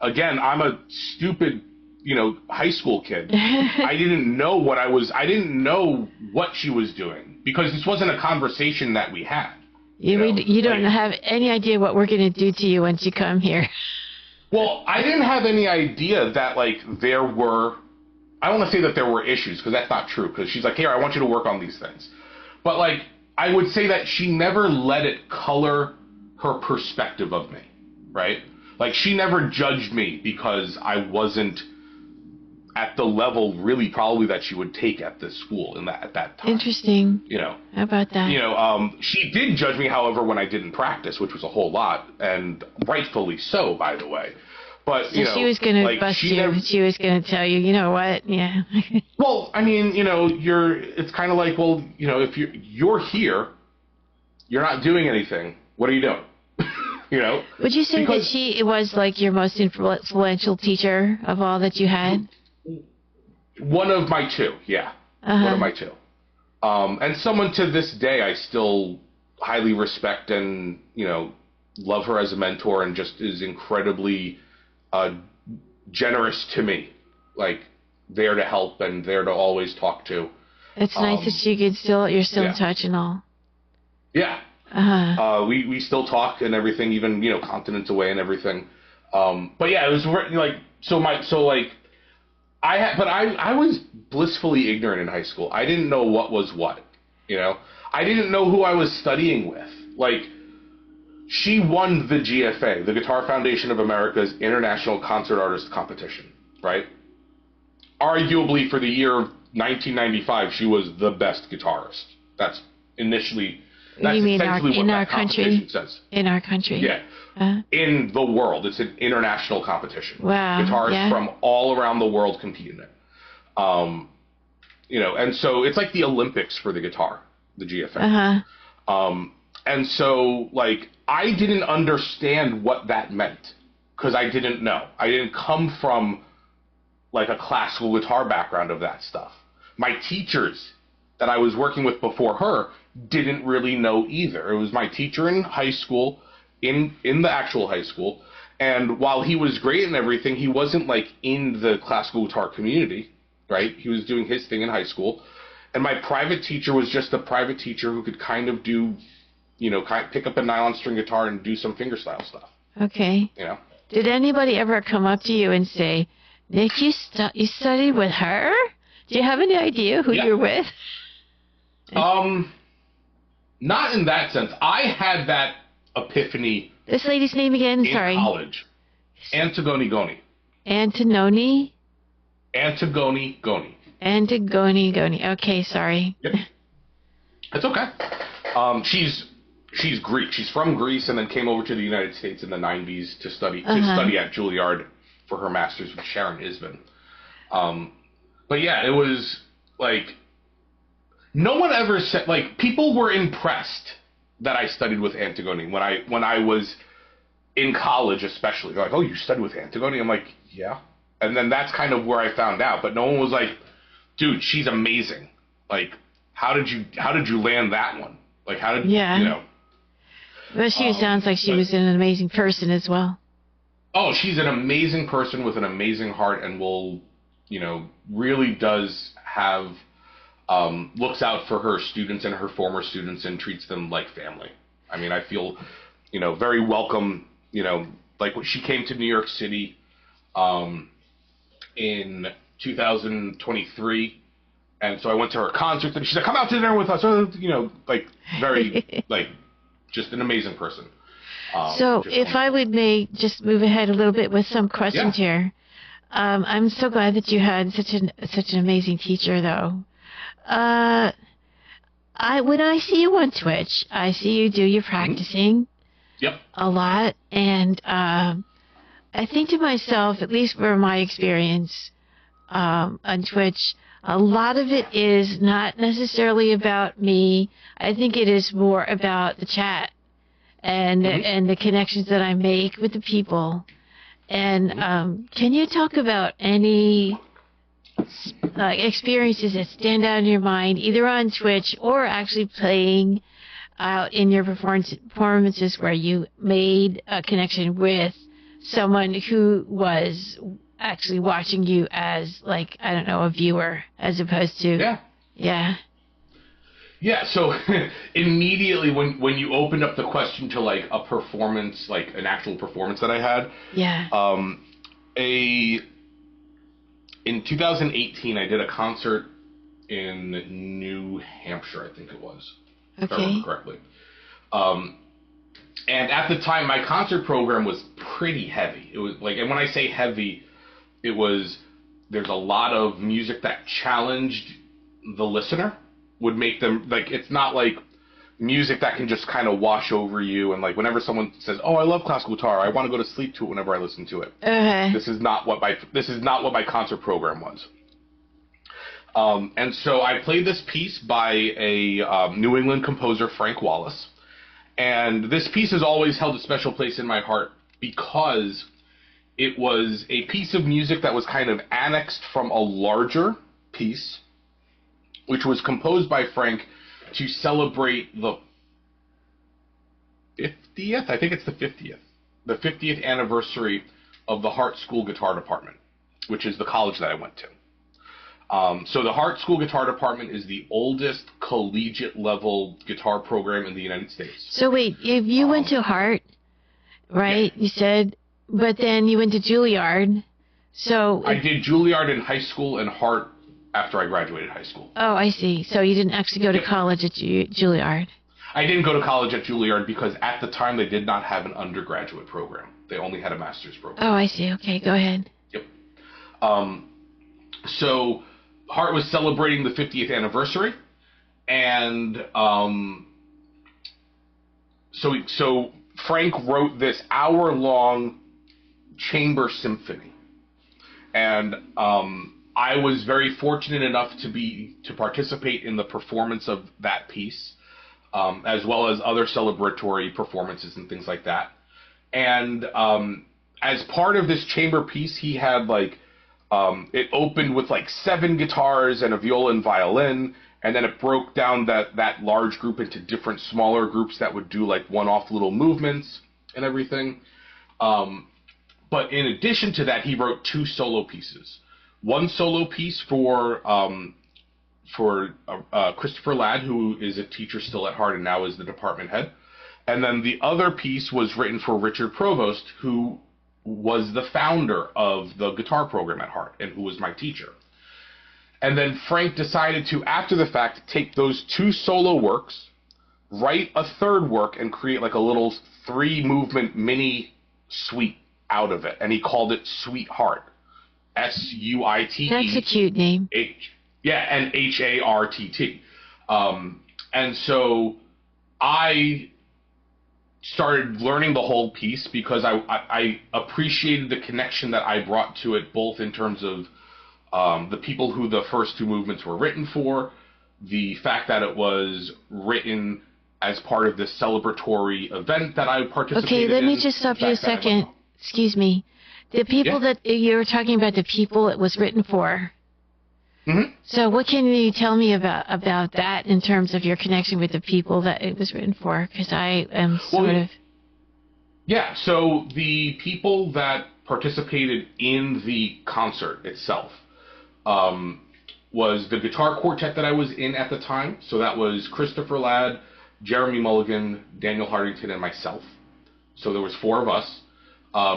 Speaker 2: again, I'm a stupid, you know, high school kid. I didn't know what she was doing because this wasn't a conversation that we had.
Speaker 1: You don't have any idea what we're going to do to you once you come here.
Speaker 2: Well, I didn't have any idea that, like, there were, I don't want to say that there were issues because that's not true, because she's like, here, I want you to work on these things. But, like, I would say that she never let it color her perspective of me, right? Like, she never judged me because I wasn't at the level really probably that she would take at this school at that time.
Speaker 1: Interesting.
Speaker 2: You know.
Speaker 1: How about that?
Speaker 2: You know, she did judge me, however, when I didn't practice, which was a whole lot, and rightfully so, by the way. But,
Speaker 1: so she was going to bust you. She was going to tell you, you know what? Yeah.
Speaker 2: Well, I mean, you know, it's kind of like, well, you know, if you're here, you're not doing anything. What are you doing? You know?
Speaker 1: Would you say that she was, like, your most influential teacher of all that you had?
Speaker 2: One of my two, yeah. One of my two. And someone to this day I still highly respect and, you know, love her as a mentor, and just is incredibly generous to me. Like, there to help and there to always talk to.
Speaker 1: It's nice that you're still in touch and all.
Speaker 2: Yeah. We still talk and everything, even, you know, continents away and everything. But yeah, it was like, I was blissfully ignorant in high school. I didn't know what was what, you know? I didn't know who I was studying with. Like, she won the GFA, the Guitar Foundation of America's International Concert Artist Competition, right? Arguably, for the year of 1995, she was the best guitarist. That's initially. That's
Speaker 1: You mean
Speaker 2: essentially what that competition says.
Speaker 1: In our country?
Speaker 2: Yeah. In the world. It's an international competition.
Speaker 1: Wow.
Speaker 2: Guitarists from all around the world compete in it. And so it's like the Olympics for the guitar, the GFA. And so, like, I didn't understand what that meant because I didn't know. I didn't come from, like, a classical guitar background of that stuff. My teachers that I was working with before her didn't really know either. It was my teacher in high school, in the actual high school, and while he was great and everything, he wasn't, like, in the classical guitar community, right? He was doing his thing in high school. And my private teacher was just a private teacher who could kind of do, pick up a nylon string guitar and do some fingerstyle stuff.
Speaker 1: Okay. Did anybody ever come up to you and say, Nick, you studied with her? Do you have any idea who you're with?
Speaker 2: Not in that sense. I had that epiphany.
Speaker 1: This lady's name again? Sorry.
Speaker 2: In college. Antigone Goni.
Speaker 1: Antigone?
Speaker 2: Antigone Goni.
Speaker 1: Antigone Goni. Okay, sorry.
Speaker 2: Yep. It's okay. She's Greek. She's from Greece and then came over to the United States in the 90s to study at Juilliard for her master's with Sharon Isbin. But yeah, it was like no one ever said, like, people were impressed that I studied with Antigone when I was in college, especially. They're like, "Oh, you studied with Antigone?" I'm like, "Yeah." And then that's kind of where I found out. But no one was like, "Dude, she's amazing. Like, how did you land that one? Like, how did you know?"
Speaker 1: Well, she sounds like she was an amazing person as well.
Speaker 2: Oh, she's an amazing person with an amazing heart, and really does have looks out for her students and her former students and treats them like family. I mean, I feel very welcome. Like when she came to New York City in 2023, and so I went to her concert, and she's like, "Come out to dinner with us." Like very like just an amazing person.
Speaker 1: So if I would just move ahead a little bit with some questions here. I'm so glad that you had such an amazing teacher, though. When I see you on Twitch, I see you do your practicing a lot, and I think to myself, at least for my experience on Twitch, a lot of it is not necessarily about me. I think it is more about the chat and the connections that I make with the people. And can you talk about any experiences that stand out in your mind, either on Twitch or actually playing out in your performances where you made a connection with someone who was actually watching you as, like, I don't know, a viewer, as opposed to...
Speaker 2: Yeah, so immediately when you opened up the question to, like, a performance, like an actual performance that I had, in 2018 I did a concert in New Hampshire, I think it was, if I remember correctly. And at the time, my concert program was pretty heavy. It was like, and when I say heavy, there's a lot of music that challenged the listener. Would make them, like, it's not like music that can just kind of wash over you, and like whenever someone says, "Oh, I love classical guitar, I want to go to sleep to it whenever I listen to it." This is not what my concert program was. And so I played this piece by a New England composer, Frank Wallace, and this piece has always held a special place in my heart because it was a piece of music that was kind of annexed from a larger piece, which was composed by Frank to celebrate the 50th, I think it's the 50th anniversary of the Hart School Guitar Department, which is the college that I went to. So the Hart School Guitar Department is the oldest collegiate level guitar program in the United States.
Speaker 1: So wait, if you went to Hart, right, you said, but then you went to Juilliard, so...
Speaker 2: I did Juilliard in high school and Hart after I graduated high school.
Speaker 1: Oh, I see. So you didn't actually go to college at Juilliard.
Speaker 2: I didn't go to college at Juilliard because at the time they did not have an undergraduate program. They only had a master's program.
Speaker 1: Oh, I see. Okay, go ahead.
Speaker 2: Yep. So Hart was celebrating the 50th anniversary, and so Frank wrote this hour-long chamber symphony, and I was very fortunate enough to participate in the performance of that piece, as well as other celebratory performances and things like that. And as part of this chamber piece, he had it opened with 7 guitars and a viola and violin, and then it broke down that large group into different smaller groups that would do one-off little movements and everything. But in addition to that, he wrote 2 solo pieces. One solo piece for Christopher Ladd, who is a teacher still at Hart and now is the department head. And then the other piece was written for Richard Provost, who was the founder of the guitar program at Hart and who was my teacher. And then Frank decided to, after the fact, take those 2 solo works, write a third work, and create a little 3-movement mini suite out of it. And he called it Sweetheart. S-U-I-T-E.
Speaker 1: That's a cute name.
Speaker 2: And H-A-R-T-T. And so I started learning the whole piece because I appreciated the connection that I brought to it, both in terms of the people who the first 2 movements were written for, the fact that it was written as part of this celebratory event that I participated in.
Speaker 1: Okay, let me just stop you a second. Excuse me. The people that you were talking about, the people it was written for.
Speaker 2: Mm-hmm.
Speaker 1: So what can you tell me about that in terms of your connection with the people that it was written for? Because I am sort of...
Speaker 2: Yeah, so the people that participated in the concert itself was the guitar quartet that I was in at the time. So that was Christopher Ladd, Jeremy Mulligan, Daniel Hardington, and myself. So there was 4 of us.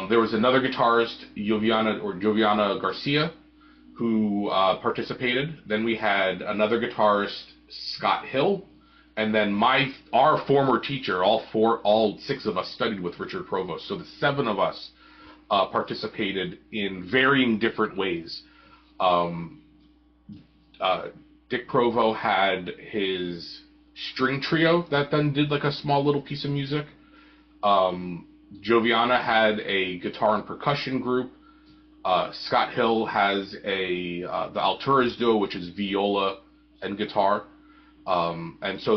Speaker 2: There was another guitarist, Joviana Garcia, who participated. Then we had another guitarist, Scott Hill, and then our former teacher. All 6 of us studied with Richard Provost. So the 7 of us participated in varying different ways. Dick Provo had his string trio that then did a small little piece of music. Joviana had a guitar and percussion group. Scott Hill has the Alturas duo, which is viola and guitar. And so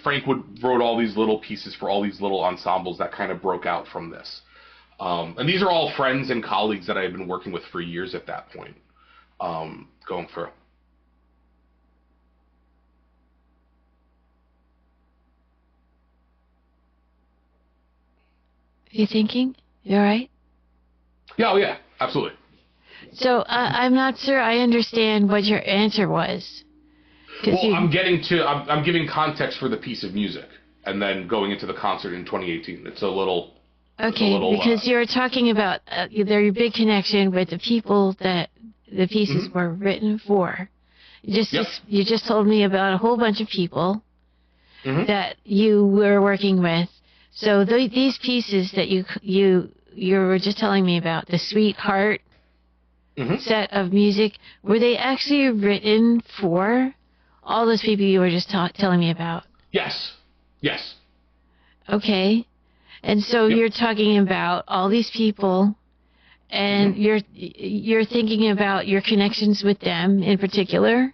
Speaker 2: Frank wrote all these little pieces for all these little ensembles that kind of broke out from this. And these are all friends and colleagues that I had been working with for years at that point, going through.
Speaker 1: Are you thinking? You all right?
Speaker 2: Yeah, oh yeah, absolutely.
Speaker 1: So I'm not sure I understand what your answer was.
Speaker 2: Well, I'm giving context for the piece of music, and then going into the concert in 2018. It's a little...
Speaker 1: Okay, because you're talking about your big connection with the people that the pieces were written for. You just told me about a whole bunch of people that you were working with. So these pieces that you were just telling me about, the Sweetheart set of music, were they actually written for all those people you were just telling me about?
Speaker 2: Yes.
Speaker 1: Okay. And so you're talking about all these people, and you're thinking about your connections with them in particular.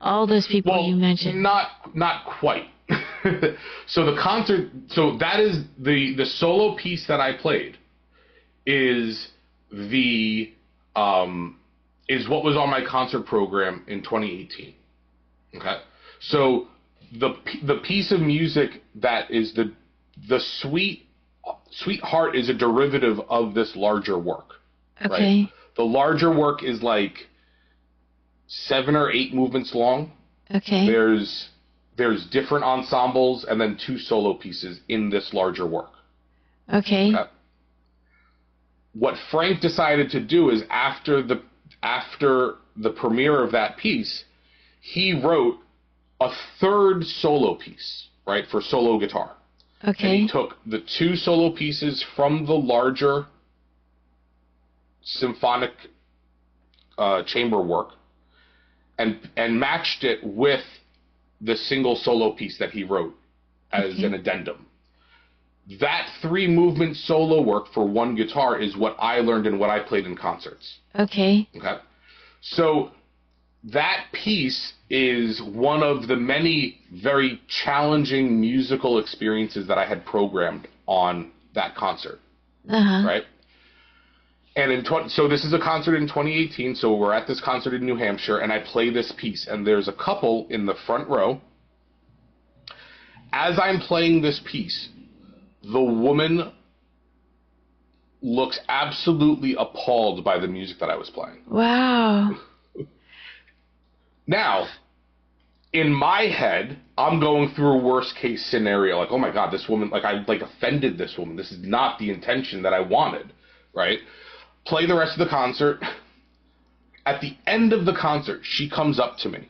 Speaker 1: All those people you mentioned.
Speaker 2: Not quite. So the concert. So that is the solo piece that I played. Is what was on my concert program in 2018. Okay. So the piece of music that is the Sweetheart is a derivative of this larger work.
Speaker 1: Okay.
Speaker 2: Right? The larger work is 7 or 8 movements long.
Speaker 1: Okay.
Speaker 2: There's different ensembles and then 2 solo pieces in this larger work.
Speaker 1: Okay.
Speaker 2: What Frank decided to do is after the premiere of that piece, he wrote a third solo piece, right, for solo guitar.
Speaker 1: Okay.
Speaker 2: And he took the 2 solo pieces from the larger symphonic chamber work and matched it with the single solo piece that he wrote as an addendum. That 3-movement solo work for one guitar is what I learned and what I played in concerts.
Speaker 1: Okay.
Speaker 2: Okay. So that piece is one of the many very challenging musical experiences that I had programmed on that concert. Right? And so this is a concert in 2018, so we're at this concert in New Hampshire, and I play this piece, and there's a couple in the front row. As I'm playing this piece, the woman looks absolutely appalled by the music that I was playing.
Speaker 1: Wow.
Speaker 2: Now, in my head, I'm going through a worst case scenario. Like, oh my God, this woman, like I offended this woman. This is not the intention that I wanted, right? Play the rest of the concert. At the end of the concert, she comes up to me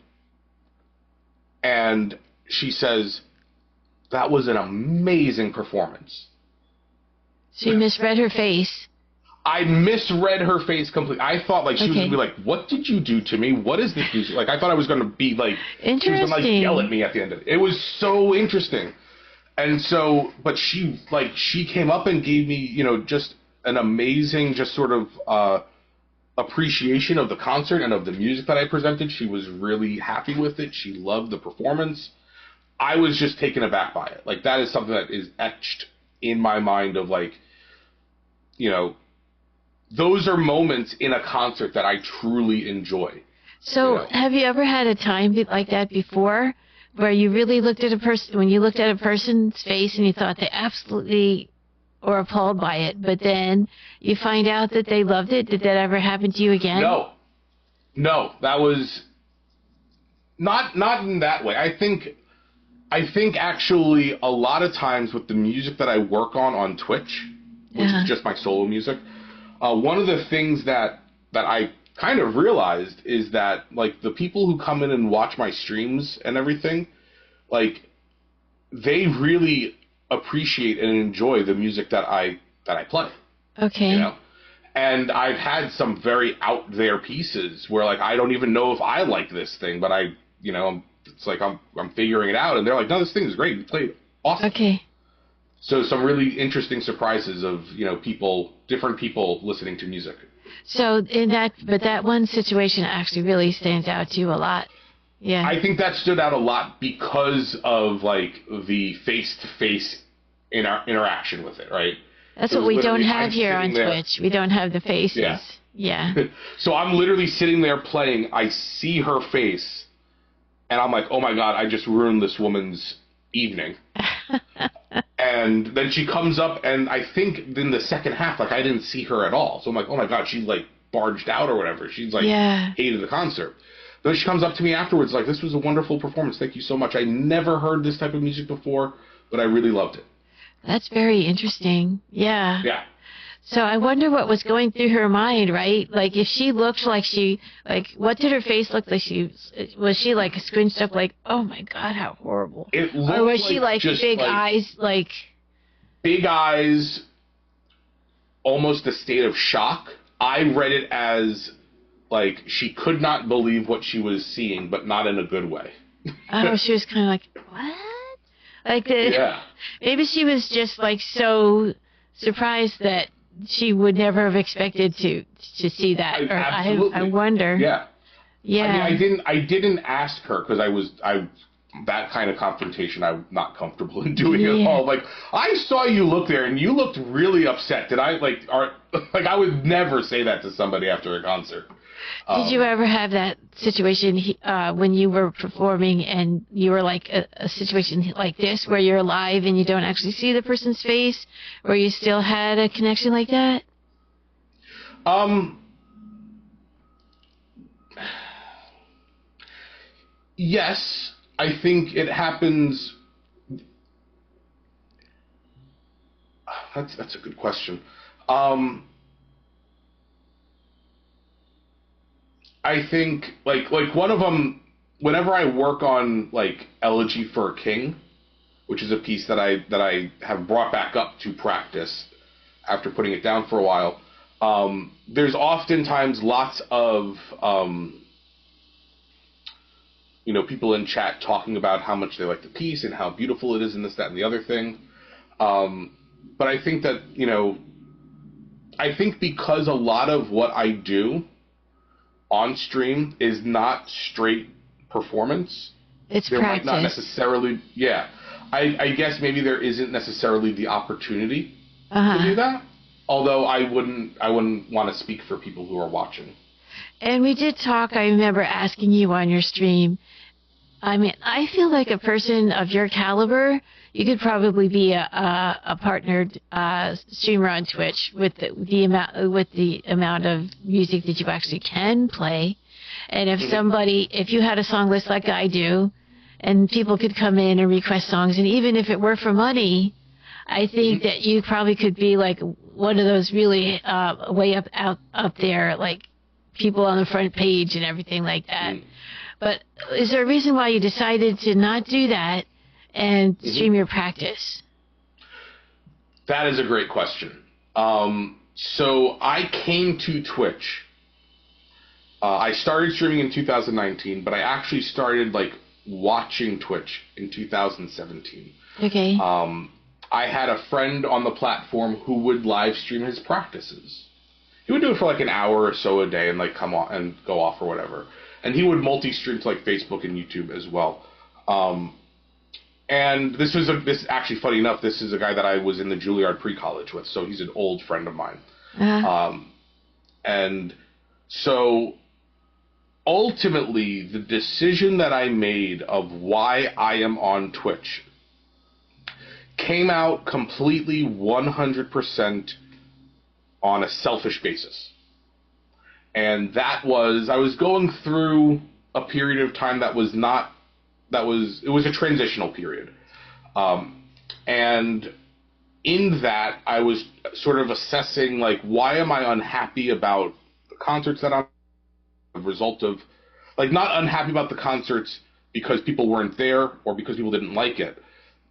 Speaker 2: and she says, "That was an amazing performance."
Speaker 1: She misread her face.
Speaker 2: I misread her face completely. I thought like she was going to be like, "What did you do to me? What is this music?" Like I thought I was going to be like, she was going to like yell at me at the end of it. It was so interesting. And so, but she came up and gave me, just an amazing, just sort of appreciation of the concert and of the music that I presented. She was really happy with it. She loved the performance. I was just taken aback by it. Like that is something that is etched in my mind of like, those are moments in a concert that I truly enjoy.
Speaker 1: So have you ever had a time like that before where you really looked at a person, when you looked at a person's face and you thought they absolutely were appalled by it, but then you find out that they loved it? Did that ever happen to you again?
Speaker 2: No, that was not in that way. I think actually a lot of times with the music that I work on Twitch, which is just my solo music, one of the things that I kind of realized is that like the people who come in and watch my streams and everything, like they really appreciate and enjoy the music that I play.
Speaker 1: Okay.
Speaker 2: And I've had some very out there pieces where like I don't even know if I like this thing, but it's like I'm figuring it out, and they're like, "No, this thing is great. You played awesome."
Speaker 1: Okay.
Speaker 2: So some really interesting surprises of different people listening to music.
Speaker 1: So that one situation actually really stands out to you a lot. Yeah.
Speaker 2: I think that stood out a lot because of like the face-to-face interaction with it, right?
Speaker 1: That's what we don't have here on Twitch. We don't have the faces. Yeah.
Speaker 2: So I'm literally sitting there playing. I see her face, and I'm like, "Oh my God, I just ruined this woman's evening." And then she comes up, and I think in the second half, like I didn't see her at all. So I'm like, "Oh my God, she like barged out or whatever." She's like hated the concert. Then she comes up to me afterwards, like, "This was a wonderful performance. Thank you so much. I never heard this type of music before, but I really loved it."
Speaker 1: That's very interesting. Yeah.
Speaker 2: Yeah.
Speaker 1: So I wonder what was going through her mind, right? Like if she looked like what did her face look like? Was she like squinched up like, "Oh my God, how horrible"?
Speaker 2: It looked
Speaker 1: or was she like big eyes, like
Speaker 2: big eyes, almost a state of shock? I read it as like she could not believe what she was seeing, but not in a good way.
Speaker 1: Oh, she was kind of like, "What?" Like maybe she was just like so surprised that she would never have expected to see that.
Speaker 2: Absolutely.
Speaker 1: I wonder.
Speaker 2: Yeah.
Speaker 1: Yeah.
Speaker 2: I mean, I didn't ask her because that kind of confrontation I'm not comfortable in doing at all. Like I saw you look there and you looked really upset. Did I I would never say that to somebody after a concert.
Speaker 1: Did you ever have that situation when you were performing and you were like a situation like this where you're live and you don't actually see the person's face, where you still had a connection like that?
Speaker 2: Yes, I think it happens. That's a good question. I think like one of them, whenever I work on like Elegy for a King, which is a piece that I have brought back up to practice after putting it down for a while, there's oftentimes lots of people in chat talking about how much they like the piece and how beautiful it is and this, that, and the other thing. But I think that, I think because a lot of what I do on stream is not straight performance.
Speaker 1: It's
Speaker 2: there
Speaker 1: practice.
Speaker 2: Might not necessarily, yeah. I guess maybe there isn't necessarily the opportunity to do that. Although I wouldn't want to speak for people who are watching. And
Speaker 1: we did talk. I remember asking you on your stream. I mean, I feel like a person of your caliber, you could probably be a partnered streamer on Twitch with the amount of music that you actually can play. And if you had a song list like I do, and people could come in and request songs, and even if it were for money, I think that you probably could be like one of those really way up there, like people on the front page and everything like that. But is there a reason why you decided to not do that and stream your practice?
Speaker 2: That is a great question. So I came to Twitch. I started streaming in 2019, but I actually started watching Twitch in 2017.
Speaker 1: Okay.
Speaker 2: I had a friend on the platform who would live stream his practices. He would do it for an hour or so a day and come on and go off or whatever. And he would multi-stream to Facebook and YouTube as well. And this actually, funny enough, this is a guy that I was in the Juilliard pre-college with, so he's an old friend of mine. And so ultimately, the decision that I made of why I am on Twitch came out completely 100% on a selfish basis. And that was, I was going through a period of time it was a transitional period. And in that, I was sort of assessing, why am I unhappy about the concerts that I'm a result of, not unhappy about the concerts because people weren't there or because people didn't like it,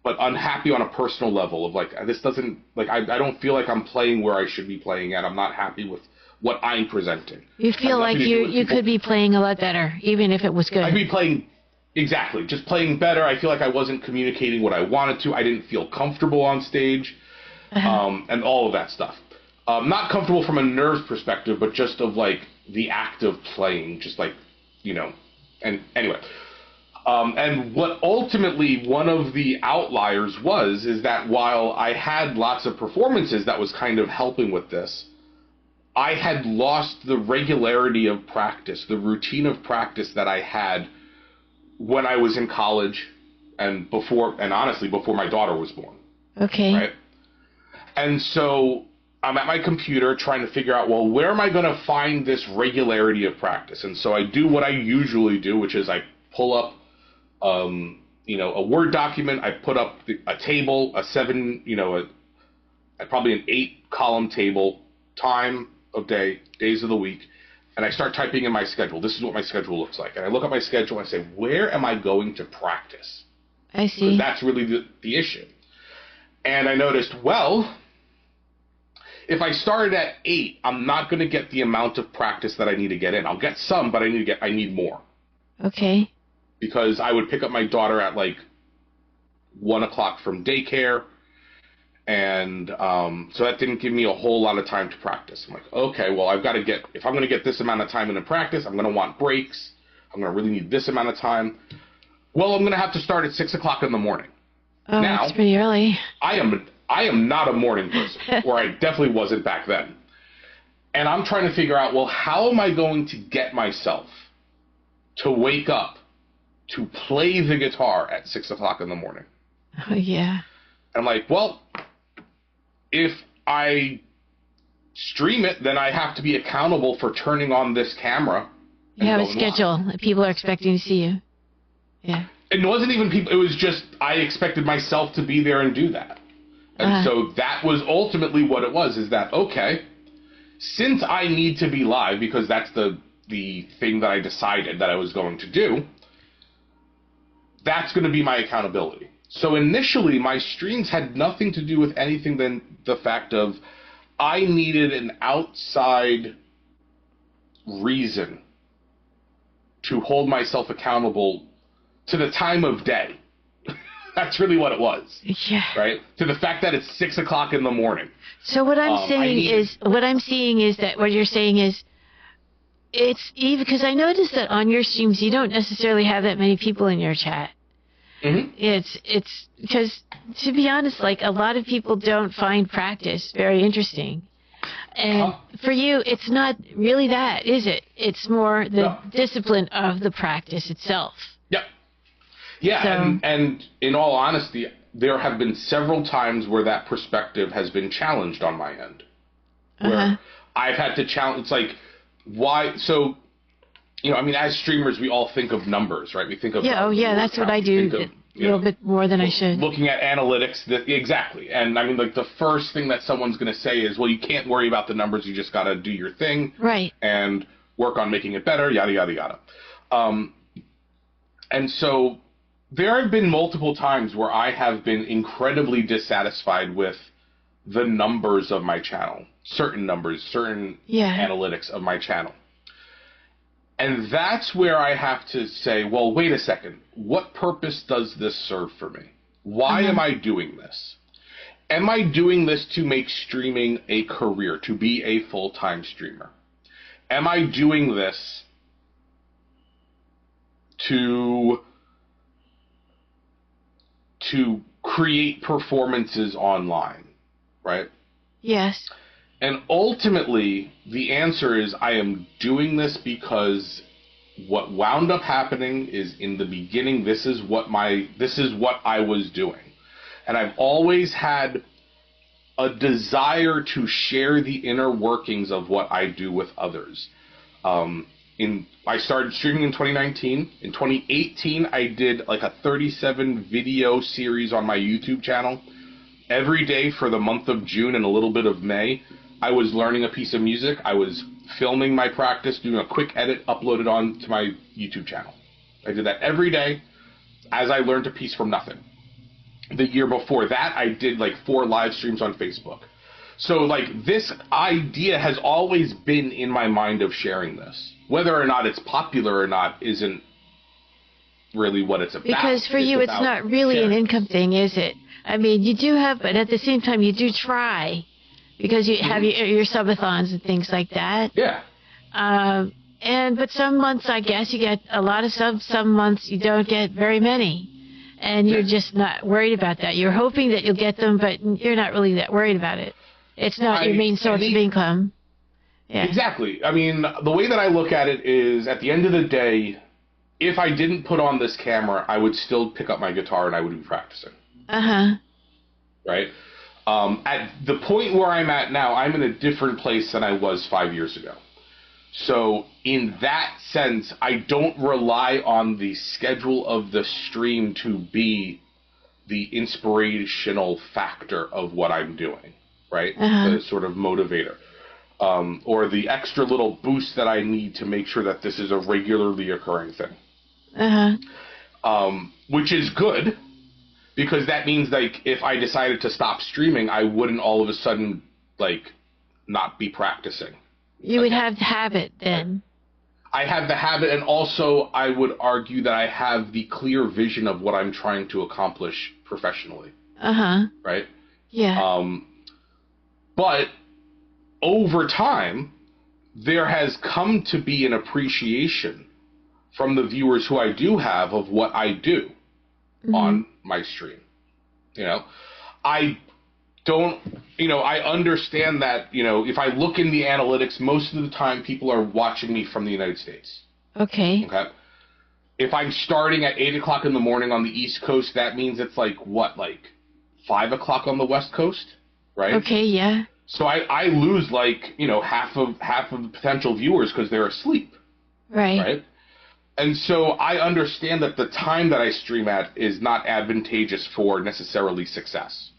Speaker 2: but unhappy on a personal level of this doesn't, I don't feel like I'm playing where I should be playing at. I'm not happy with what I'm presenting.
Speaker 1: You feel like you could be playing a lot better, even if it was good.
Speaker 2: I'd be playing, exactly, just playing better. I feel like I wasn't communicating what I wanted to. I didn't feel comfortable on stage, and all of that stuff. Not comfortable from a nerves perspective, but just of the act of playing, just and anyway. And what ultimately one of the outliers is that while I had lots of performances that was kind of helping with this, I had lost the regularity of practice, the routine of practice that I had when I was in college and honestly before my daughter was born.
Speaker 1: Okay.
Speaker 2: Right? And so I'm at my computer trying to figure out, well, where am I going to find this regularity of practice? And so I do what I usually do, which is I pull up a Word document. I put up a table, probably an 8-column table, time of day, days of the week, and I start typing in my schedule. This is what my schedule looks like. And I look at my schedule and I say, where am I going to practice?
Speaker 1: I see.
Speaker 2: Because that's really the issue. And I noticed, well, if I started at 8, I'm not going to get the amount of practice that I need to get in. I'll get some, but I need more.
Speaker 1: Okay.
Speaker 2: Because I would pick up my daughter at 1 o'clock from daycare, and so that didn't give me a whole lot of time to practice. I'm like, okay, well, if I'm going to get this amount of time into practice, I'm going to want breaks. I'm going to really need this amount of time. Well, I'm going to have to start at 6 o'clock in the morning.
Speaker 1: Oh, now, that's pretty early.
Speaker 2: I am not a morning person, or I definitely wasn't back then. And I'm trying to figure out, well, how am I going to get myself to wake up to play the guitar at 6 o'clock in the morning?
Speaker 1: Oh, yeah.
Speaker 2: And I'm like, well, if I stream it, then I have to be accountable for turning on this camera.
Speaker 1: You have a schedule. Live. People are expecting to see you. Yeah.
Speaker 2: It wasn't even people. It was just I expected myself to be there and do that. And so that was ultimately what it was, is that, okay, since I need to be live, because that's the thing that I decided that I was going to do, that's going to be my accountability. So initially, my streams had nothing to do with anything than the fact of I needed an outside reason to hold myself accountable to the time of day. That's really what it was.
Speaker 1: Yeah.
Speaker 2: Right? To the fact that it's 6 o'clock in the morning.
Speaker 1: So what I'm seeing is that what you're saying is, it's even because I noticed that on your streams you don't necessarily have that many people in your chat.
Speaker 2: Mm-hmm.
Speaker 1: It's because, to be honest, like, a lot of people don't find practice very interesting. And for you, it's not really that, is it? It's more the discipline of the practice itself.
Speaker 2: Yep. Yeah, so, and in all honesty, there have been several times where that perspective has been challenged on my end. Where I've had to challenge, it's like, why, so, you know, I mean, as streamers, we all think of numbers, right? We think of...
Speaker 1: Yeah, that's what I do a little bit more than I should.
Speaker 2: Looking at analytics, exactly. And I mean, like, the first thing that someone's going to say is, well, you can't worry about the numbers, you just got to do your thing.
Speaker 1: Right.
Speaker 2: And work on making it better, yada, yada, yada. And so there have been multiple times where I have been incredibly dissatisfied with the numbers of my channel. Certain numbers, certain analytics of my channel. And that's where I have to say, well, wait a second. What purpose does this serve for me? Why am I doing this? Am I doing this to make streaming a career, to be a full-time streamer? Am I doing this to create performances online, right?
Speaker 1: Yes.
Speaker 2: And ultimately, the answer is I am doing this because what wound up happening is, in the beginning, this is what I was doing. And I've always had a desire to share the inner workings of what I do with others. I started streaming in 2019. In 2018, I did like a 37 video series on my YouTube channel. Every day for the month of June and a little bit of May, I was learning a piece of music. I was filming my practice, doing a quick edit, upload it on to my YouTube channel. I did that every day as I learned a piece from nothing. The year before that, I did like 4 live streams on Facebook. So, like, this idea has always been in my mind of sharing this. Whether or not it's popular or not isn't really what it's about.
Speaker 1: Because for you, it's not really sharing. An income thing, is it? I mean, you do have, but at the same time, you do try. Because you have your subathons and things like that.
Speaker 2: Yeah.
Speaker 1: But some months, I guess, you get a lot of subs. Some months you don't get very many. And you're just not worried about that. You're hoping that you'll get them, but you're not really that worried about it. It's not your main source of income. Yeah.
Speaker 2: Exactly. I mean, the way that I look at it is, at the end of the day, if I didn't put on this camera, I would still pick up my guitar and I would be practicing. Right? At the point where I'm at now, I'm in a different place than I was 5 years ago. So in that sense, I don't rely on the schedule of the stream to be the inspirational factor of what I'm doing, right? The sort of motivator. Or the extra little boost that I need to make sure that this is a regularly occurring thing. Which is good. Because that means, like, if I decided to stop streaming, I wouldn't all of a sudden, like, not be practicing.
Speaker 1: You would have the habit then.
Speaker 2: I have the habit, and also I would argue that I have the clear vision of what I'm trying to accomplish professionally. Right?
Speaker 1: Yeah.
Speaker 2: But over time, there has come to be an appreciation from the viewers who I do have of what I do on my stream. You know, I understand that, you know, if I look in the analytics, most of the time people are watching me from the United States.
Speaker 1: Okay.
Speaker 2: If I'm starting at 8 o'clock in the morning on the East Coast, that means it's like 5 o'clock on the West Coast, right?
Speaker 1: Okay, yeah.
Speaker 2: So I lose, like, you know, half of the potential viewers because they're asleep. Right? And so I understand that the time that I stream at is not advantageous for necessarily success.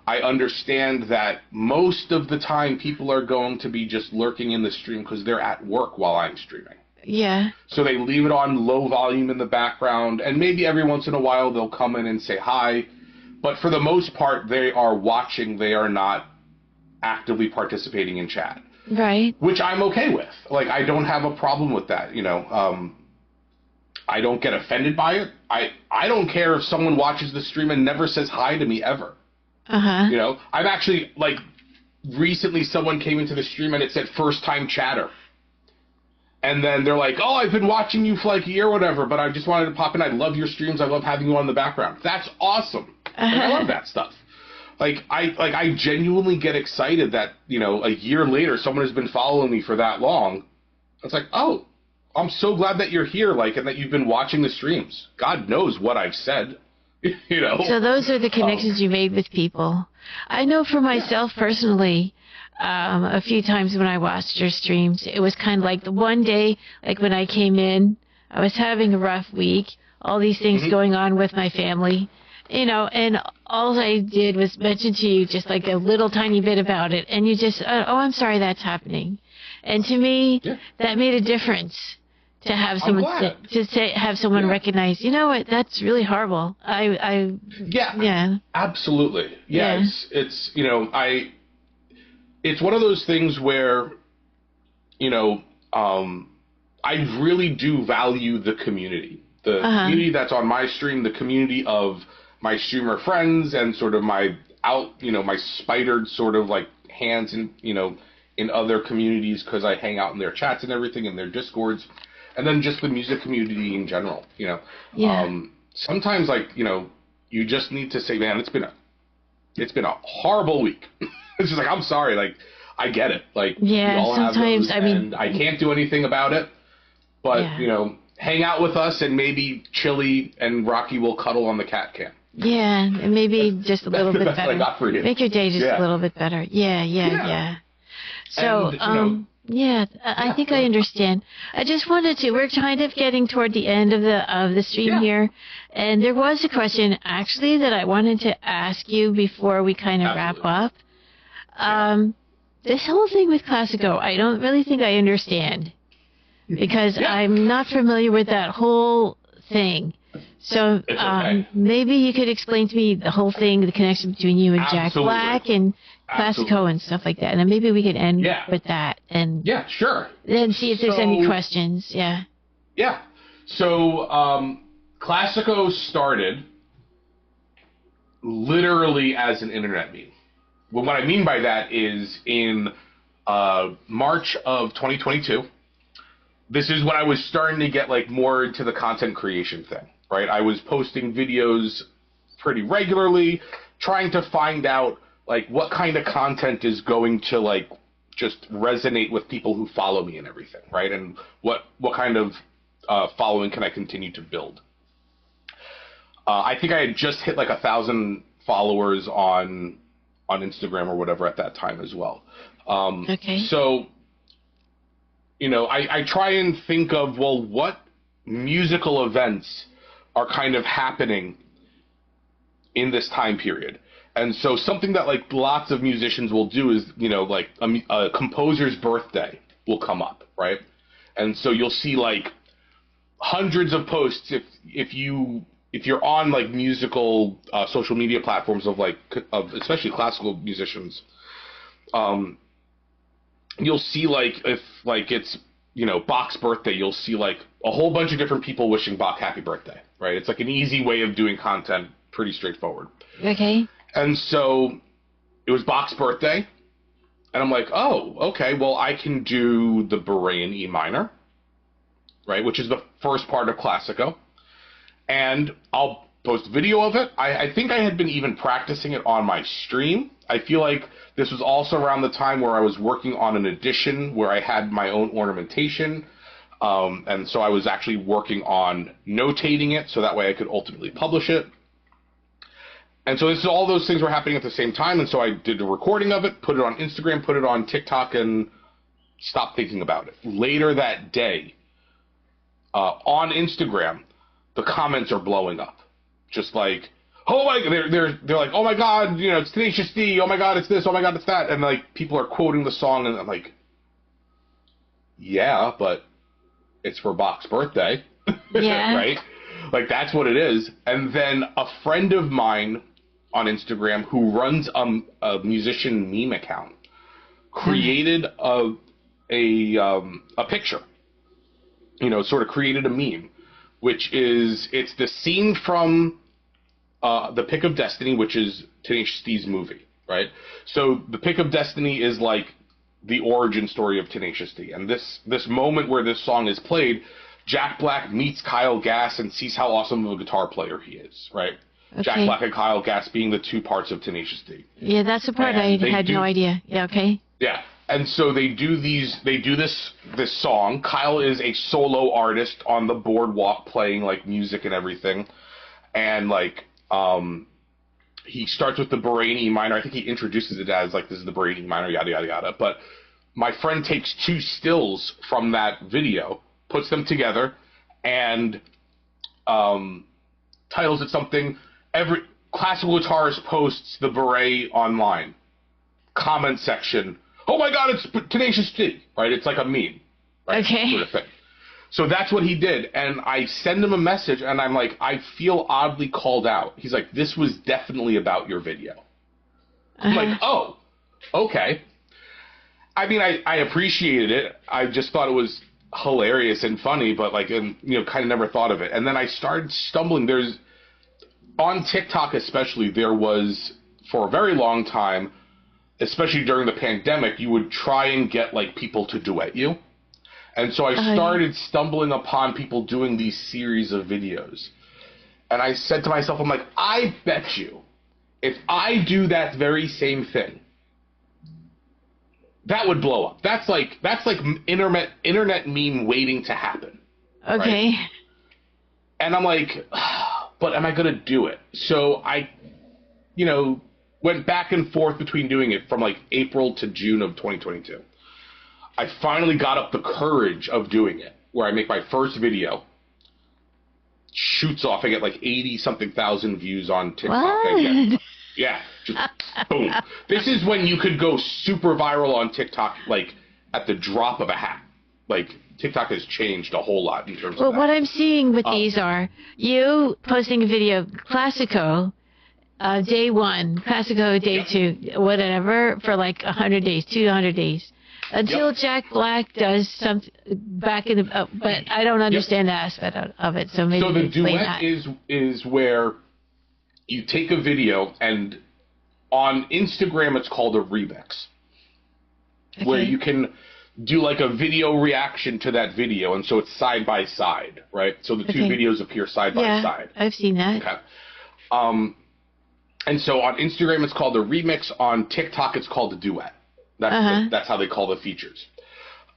Speaker 2: I understand that most of the time people are going to be just lurking in the stream because they're at work while I'm streaming.
Speaker 1: Yeah.
Speaker 2: So they leave it on low volume in the background, and maybe every once in a while they'll come in and say hi. But for the most part, they are watching. They are not actively participating in chat.
Speaker 1: Right.
Speaker 2: Which I'm okay with. Like, I don't have a problem with that, you know. I don't get offended by it. I don't care if someone watches the stream and never says hi to me ever.
Speaker 1: Uh-huh.
Speaker 2: You know, I've actually, like, recently someone came into the stream and it said first time chatter. And then they're like, oh, I've been watching you for like a year or whatever, but I just wanted to pop in. I love your streams. I love having you on the background. That's awesome. Like, I love that stuff. I genuinely get excited that, you know, a year later, someone has been following me for that long. It's like, oh, I'm so glad that you're here, like, and that you've been watching the streams. God knows what I've said, you know.
Speaker 1: So those are the connections you made with people. I know for myself personally, a few times when I watched your streams, it was kind of like the one day, like when I came in, I was having a rough week, all these things going on with my family, you know, and all I did was mention to you just like a little tiny bit about it, and you just, oh, I'm sorry that's happening. And to me, that made a difference. To have someone have someone recognize, you know what, that's really horrible. Yeah,
Speaker 2: Absolutely. Yeah. It's you know, it's one of those things where, you know, I really do value the community. The community that's on my stream, the community of my streamer friends, and sort of my my spidered sort of like hands in, you know, in other communities, because I hang out in their chats and everything, in their discords. And then just the music community in general, you know.
Speaker 1: Yeah.
Speaker 2: Sometimes, like, you know, you just need to say, man, it's been a horrible week. It's just like, I'm sorry, like, I get it. Like, we all
Speaker 1: sometimes
Speaker 2: have those, and I can't do anything about it. But, you know, hang out with us, and maybe Chili and Rocky will cuddle on the cat cam.
Speaker 1: Yeah, and maybe just a little bit better.
Speaker 2: I got for you.
Speaker 1: Make your day just a little bit better. Yeah. So,
Speaker 2: and, you know,
Speaker 1: yeah, I think I understand. I just wanted to, we're kind of getting toward the end of the stream here, and there was a question actually that I wanted to ask you before we kind of wrap up. This whole thing with Classico, I don't really think I understand, because I'm not familiar with that whole thing. So maybe you could explain to me the whole thing, the connection between you and Jack Black and Classico and stuff like that, and then maybe we could end with that, and
Speaker 2: sure.
Speaker 1: Then see if there's any questions. Yeah.
Speaker 2: So Classico started literally as an internet meme. Well, what I mean by that is in March of 2022. This is when I was starting to get like more into the content creation thing, right? I was posting videos pretty regularly, trying to find out like what kind of content is going to like just resonate with people who follow me and everything, right? And what kind of following can I continue to build? I think I had just hit like 1,000 followers on Instagram or whatever at that time as well. So, you know, I try and think of, well, what musical events are kind of happening in this time period. And so something that like lots of musicians will do is, you know, like a composer's birthday will come up, right? And so you'll see like hundreds of posts if you're on like musical social media platforms of especially classical musicians. You'll see like if like it's, you know, Bach's birthday, you'll see like a whole bunch of different people wishing Bach happy birthday, right? It's like an easy way of doing content, pretty straightforward.
Speaker 1: Okay.
Speaker 2: And so it was Bach's birthday, and I'm like, oh, okay, well, I can do the Berean E minor, right, which is the first part of Classico, and I'll post a video of it. I think I had been even practicing it on my stream. I feel like this was also around the time where I was working on an edition where I had my own ornamentation, and so I was actually working on notating it so that way I could ultimately publish it. And so all those things were happening at the same time, and so I did a recording of it, put it on Instagram, put it on TikTok, and stopped thinking about it. Later that day, on Instagram, the comments are blowing up. Just like, oh my, they're like, oh my God, you know, it's Tenacious D, oh my God, it's this, oh my God, it's that, and like people are quoting the song, and I'm like, yeah, but it's for Bach's birthday, right? Like that's what it is. And then a friend of mine on Instagram who runs a musician meme account created a picture, you know, sort of created a meme which is it's the scene from The Pick of Destiny, which is Tenacious D's movie, right? So The Pick of Destiny is like the origin story of Tenacious D, and this moment where this song is played, Jack Black meets Kyle Gass and sees how awesome of a guitar player he is, right?
Speaker 1: Okay.
Speaker 2: Jack Black and Kyle Gass being the two parts of Tenacious D.
Speaker 1: Yeah, that's the part I had no idea. Yeah, okay.
Speaker 2: Yeah, and so they do this song. Kyle is a solo artist on the boardwalk playing like music and everything, and like he starts with the Barain E minor. I think he introduces it as like this is the Barain E minor, yada yada yada. But my friend takes two stills from that video, puts them together, and titles it something. Every classical guitarist posts the beret online. Comment section. Oh my God, it's Tenacious D, right? It's like a meme, right?
Speaker 1: Okay.
Speaker 2: Sort of thing. So that's what he did, and I send him a message, and I'm like, I feel oddly called out. He's like, this was definitely about your video. I'm like, oh, okay. I mean, I appreciated it. I just thought it was hilarious and funny, but like, and kind of never thought of it. And then I started stumbling. On TikTok especially, there was, for a very long time, especially during the pandemic, you would try and get like people to duet you. And so I started stumbling upon people doing these series of videos. And I said to myself, I'm like, I bet you, if I do that very same thing, that would blow up. That's like internet meme waiting to happen.
Speaker 1: Okay.
Speaker 2: Right? And I'm like, but am I going to do it? So I, went back and forth between doing it from like April to June of 2022. I finally got up the courage of doing it, where I make my first video, shoots off, I get like 80-something thousand views on TikTok.
Speaker 1: What?
Speaker 2: Yeah, just boom. This is when you could go super viral on TikTok, like at the drop of a hat. Like TikTok has changed a whole lot in terms of that.
Speaker 1: Well, what I'm seeing with these are you posting a video, Classico, day 1, Classico, day 2, whatever, for like 100 days, 200 days. Until Jack Black does something back in the, but I don't understand the aspect of it, so maybe
Speaker 2: the
Speaker 1: explain
Speaker 2: duet
Speaker 1: that.
Speaker 2: is where you take a video, and on Instagram it's called a remix, where you can do like a video reaction to that video, and so it's side by side, right? So the two videos appear side by side.
Speaker 1: I've seen that.
Speaker 2: Okay. And so on Instagram it's called a remix. On TikTok it's called a duet. That's how they call the features.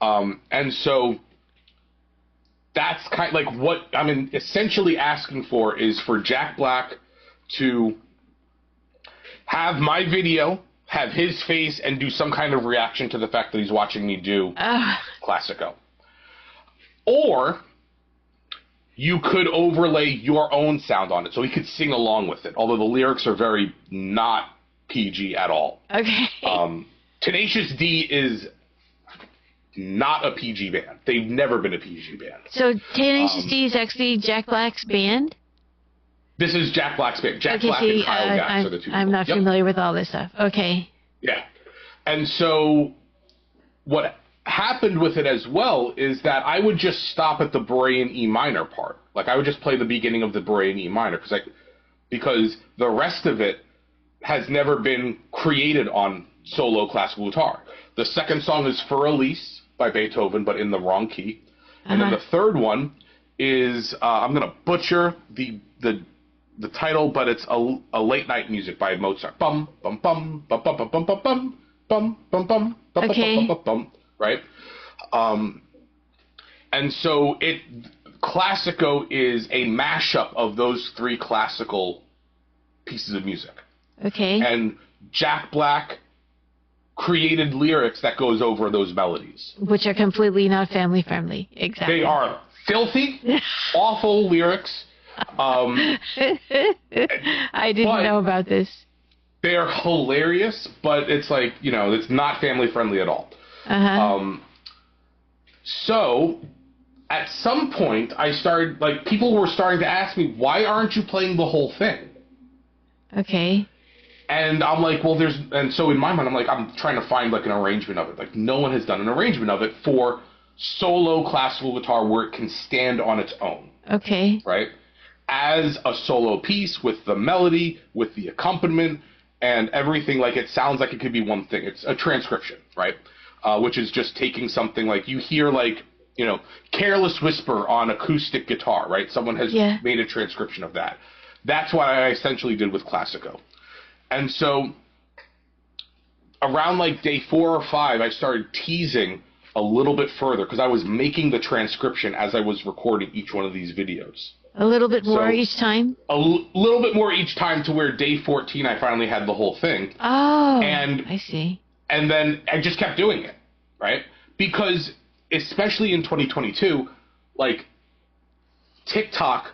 Speaker 2: And so that's kind of like what I'm essentially asking for is for Jack Black to have my video, have his face, and do some kind of reaction to the fact that he's watching me do Classico. Or you could overlay your own sound on it, so he could sing along with it, although the lyrics are very not PG at all.
Speaker 1: Okay.
Speaker 2: Tenacious D is not a PG band. They've never been a PG band.
Speaker 1: So Tenacious D is actually Jack Black's band?
Speaker 2: This is Jack Black's band. Jack Black and Kyle Gass are the two people.
Speaker 1: I'm not familiar with all this stuff. Okay.
Speaker 2: Yeah. And so what happened with it as well is that I would just stop at the Barain E minor part. Like I would just play the beginning of the Barain E minor because the rest of it has never been created on solo classical guitar. The second song is For Elise by Beethoven, but in the wrong key. And then the third one is I'm going to butcher the title, but it's a late night music by Mozart. Bum bum bum bum bum bum bum bum bum bum bum bum bum bum bum. Right. And so Classico is a mashup of those three classical pieces of music.
Speaker 1: Okay.
Speaker 2: And Jack Black created lyrics that goes over those melodies.
Speaker 1: Which are completely not family friendly. Exactly.
Speaker 2: They are filthy, awful lyrics.
Speaker 1: I didn't know about this.
Speaker 2: They're hilarious, but it's like, it's not family friendly at all. So at some point I started, like, people were starting to ask me, why aren't you playing the whole thing?
Speaker 1: Okay.
Speaker 2: And I'm like, well, and so in my mind, I'm like, I'm trying to find like an arrangement of it. Like no one has done an arrangement of it for solo classical guitar where it can stand on its own.
Speaker 1: Okay.
Speaker 2: right? As a solo piece with the melody, with the accompaniment, and everything. Like, it sounds like it could be one thing. It's a transcription, right? Which is just taking something like you hear, like, Careless Whisper on acoustic guitar, right? Someone has made a transcription of that. That's what I essentially did with Classico. And so around like day 4 or 5, I started teasing a little bit further because I was making the transcription as I was recording each one of these videos.
Speaker 1: A little bit more each time?
Speaker 2: A little bit more each time to where day 14 I finally had the whole thing.
Speaker 1: Oh, I see.
Speaker 2: And then I just kept doing it, right? Because especially in 2022, like, TikTok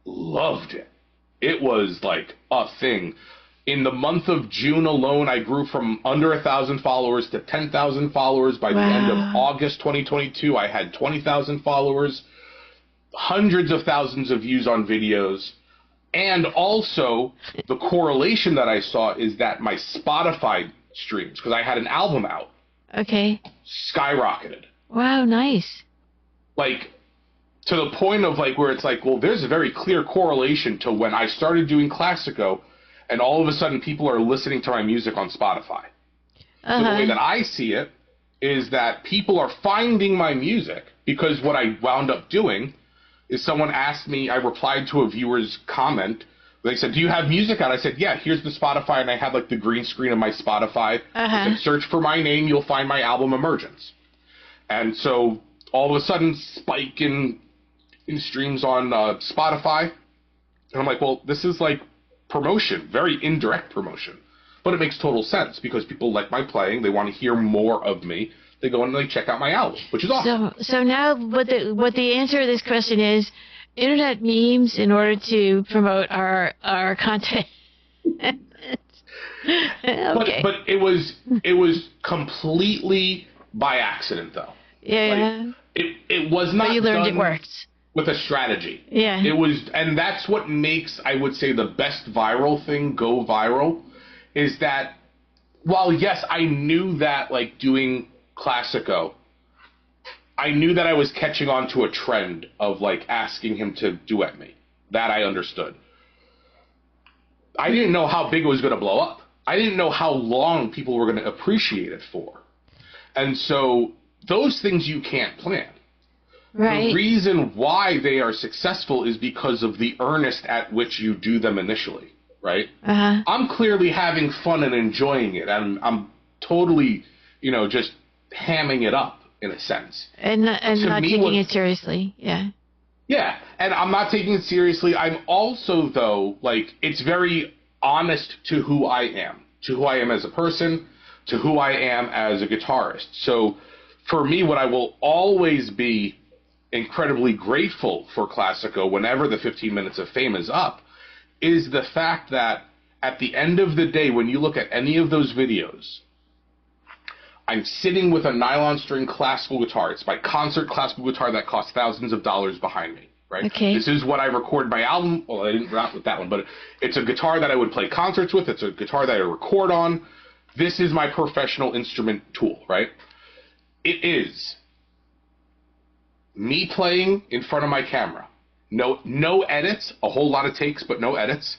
Speaker 2: loved it. It was like a thing. In the month of June alone, I grew from under 1,000 followers to 10,000 followers. By the end of August 2022, I had 20,000 followers, hundreds of thousands of views on videos. And also, the correlation that I saw is that my Spotify streams, because I had an album out, skyrocketed.
Speaker 1: Wow, nice.
Speaker 2: Like, to the point of, like, where it's like, well, there's a very clear correlation to when I started doing Classico, and all of a sudden people are listening to my music on Spotify. So the way that I see it is that people are finding my music, because what I wound up doing is someone asked me, I replied to a viewer's comment. They said, do you have music out? I said, yeah, here's the Spotify, and I had, like, the green screen of my Spotify. I said, search for my name, you'll find my album Emergence. And so all of a sudden, spike in streams on Spotify. And I'm like, well, this is like promotion, very indirect promotion. But it makes total sense because people like my playing. They want to hear more of me. They go and they check out my album, which is awesome.
Speaker 1: So now what the answer to this question is, internet memes in order to promote our content.
Speaker 2: But it was completely by accident, though.
Speaker 1: Yeah.
Speaker 2: Like, it was not.
Speaker 1: But you learned it worked.
Speaker 2: With a strategy.
Speaker 1: Yeah.
Speaker 2: It was, and that's what makes, I would say, the best viral thing go viral, is that while, yes, I knew that, like, doing Classico, I knew that I was catching on to a trend of, like, asking him to duet me. That I understood. I didn't know how big it was going to blow up. I didn't know how long people were going to appreciate it for. And so those things you can't plan.
Speaker 1: Right.
Speaker 2: The reason why they are successful is because of the earnest at which you do them initially, right? I'm clearly having fun and enjoying it, and I'm totally, just hamming it up in a sense.
Speaker 1: And not taking it seriously, yeah.
Speaker 2: Yeah, and I'm not taking it seriously. I'm also, though, like, it's very honest to who I am as a person, to who I am as a guitarist. So for me, what I will always be incredibly grateful for Classico whenever the 15 Minutes of Fame is up is the fact that at the end of the day, when you look at any of those videos, I'm sitting with a nylon string classical guitar. It's my concert classical guitar that costs thousands of dollars behind me, right?
Speaker 1: Okay.
Speaker 2: This is what I record my album. Well, I didn't rap with that one, but it's a guitar that I would play concerts with. It's a guitar that I record on. This is my professional instrument tool, right? It is me playing in front of my camera. No edits, a whole lot of takes, but no edits.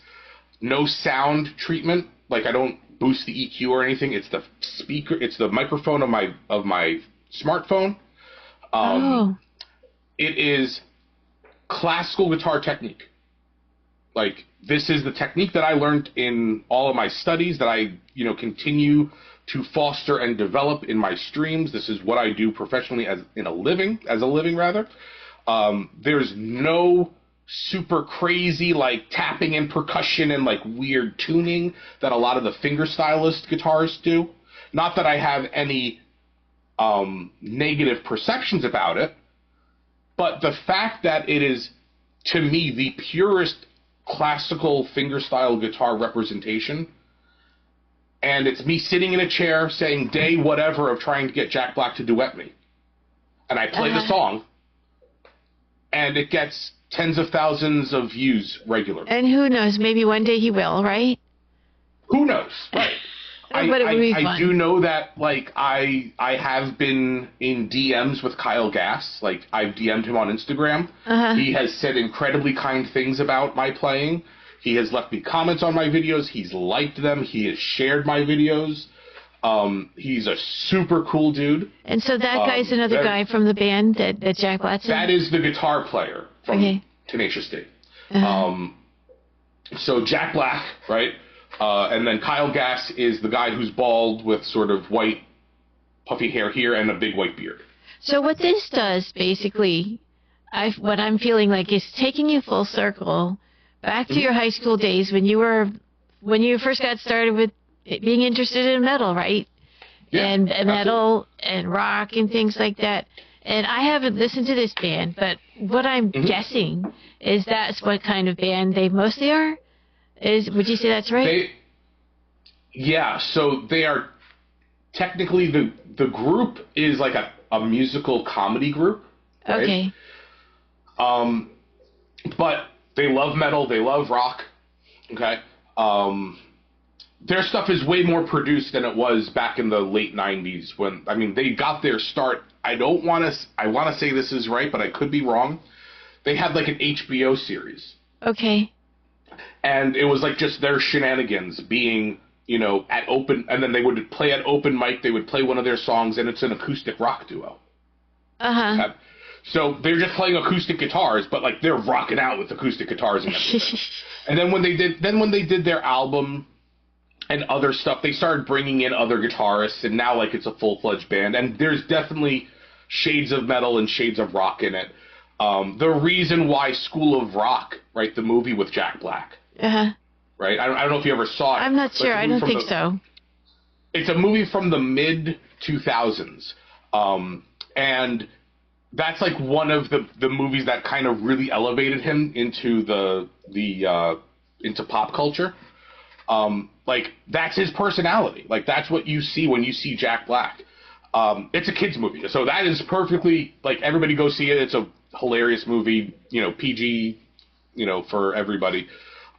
Speaker 2: No sound treatment. Like, I don't boost the EQ or anything. It's the speaker, it's the microphone of my smartphone. It is classical guitar technique. Like, this is the technique that I learned in all of my studies that I, continue to foster and develop in my streams. This is what I do professionally as a living. There's no super crazy, like, tapping and percussion and, like, weird tuning that a lot of the fingerstylist guitarists do. Not that I have any negative perceptions about it, but the fact that it is, to me, the purest classical fingerstyle guitar representation, and it's me sitting in a chair saying day whatever of trying to get Jack Black to duet me. And I play the song, and it gets tens of thousands of views regularly.
Speaker 1: And who knows, maybe one day he will, right?
Speaker 2: Who knows, right?
Speaker 1: But it would be fun.
Speaker 2: I do know that, like, I have been in DMs with Kyle Gass. Like, I've DM'd him on Instagram. He has said incredibly kind things about my playing. He has left me comments on my videos. He's liked them. He has shared my videos. He's a super cool dude.
Speaker 1: And so that guy's another guy from the band that Jack Black's in?
Speaker 2: That is the guitar player from Tenacious D. So Jack Black, right? And then Kyle Gass is the guy who's bald with sort of white puffy hair here and a big white beard.
Speaker 1: So what this does, basically, what I'm feeling like is taking you full circle back to your high school days when you first got started with being interested in metal, right?
Speaker 2: Yeah,
Speaker 1: and metal and rock and things like that. And I haven't listened to this band, but what I'm guessing is that's what kind of band they mostly are. Would you say that's right?
Speaker 2: So they are technically the group is like a musical comedy group. Right?
Speaker 1: Okay.
Speaker 2: But they love metal, they love rock. Okay. Their stuff is way more produced than it was back in the late 90s when, I mean, they got their start. I want to say this is right, but I could be wrong. They had like an HBO series.
Speaker 1: Okay.
Speaker 2: And it was like just their shenanigans being, you know, at open, and then they would play at open mic, they would play one of their songs, and it's an acoustic rock duo. Okay? So they're just playing acoustic guitars, but like they're rocking out with acoustic guitars and everything. And then when they did their album and other stuff, they started bringing in other guitarists, and now like it's a full-fledged band, and there's definitely shades of metal and shades of rock in it. The reason why School of Rock, right, the movie with Jack Black, right? I don't know if you ever saw it.
Speaker 1: I'm not sure. I don't think so.
Speaker 2: It's a movie from the mid-2000s, and that's like one of the movies that kind of really elevated him into into pop culture. Like that's his personality. Like that's what you see when you see Jack Black. It's a kids movie, so that is perfectly like everybody go see it. It's a hilarious movie, you know, PG, you know, for everybody.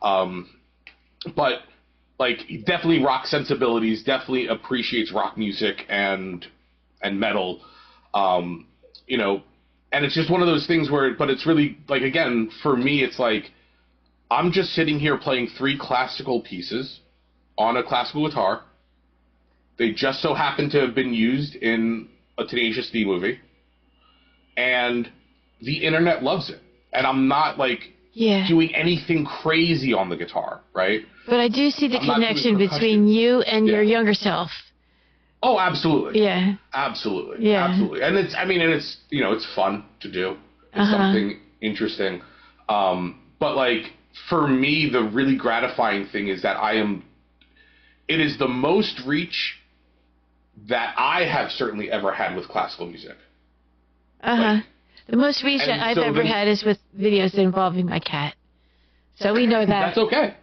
Speaker 2: But like definitely rock sensibilities, definitely appreciates rock music and metal. You know, and it's just one of those things where, but it's really like, again, for me, it's like I'm just sitting here playing 3 classical pieces on a classical guitar. They just so happen to have been used in a Tenacious D movie. And the internet loves it. And I'm not, like, doing anything crazy on the guitar, right?
Speaker 1: But I do see the connection between you and your younger self.
Speaker 2: Oh, absolutely.
Speaker 1: Yeah.
Speaker 2: Absolutely.
Speaker 1: Yeah.
Speaker 2: Absolutely. And it's, you know, it's fun to do. It's something interesting. But, like, for me, the really gratifying thing is that it is the most reach that I have certainly ever had with classical music. Like,
Speaker 1: the most reach that I've ever had is with videos involving my cat. So we know that.
Speaker 2: That's okay.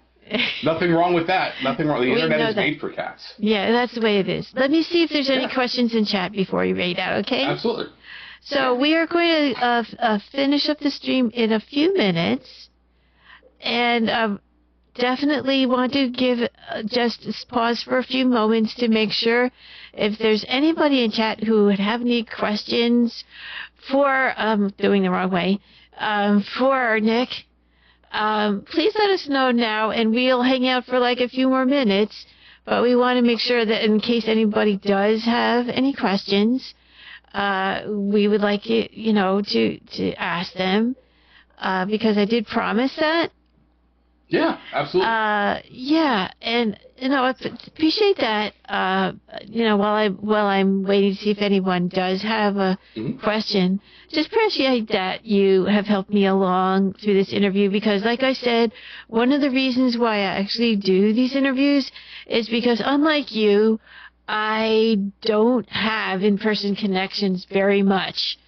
Speaker 2: Nothing wrong with that. Nothing wrong. The internet is made for cats.
Speaker 1: Yeah, that's the way it is. Let me see if there's any questions in chat before we raid out, okay?
Speaker 2: Absolutely.
Speaker 1: So we are going to finish up the stream in a few minutes. And definitely want to give just pause for a few moments to make sure if there's anybody in chat who would have any questions for, doing the wrong way, for Nick, please let us know now, and we'll hang out for like a few more minutes. But we want to make sure that in case anybody does have any questions, we would like you know, to ask them, because I did promise that.
Speaker 2: Yeah, absolutely.
Speaker 1: Yeah, and you know, I appreciate that. You know, while I'm waiting to see if anyone does have a question, just appreciate that you have helped me along through this interview, because, like I said, one of the reasons why I actually do these interviews is because, unlike you, I don't have in-person connections very much.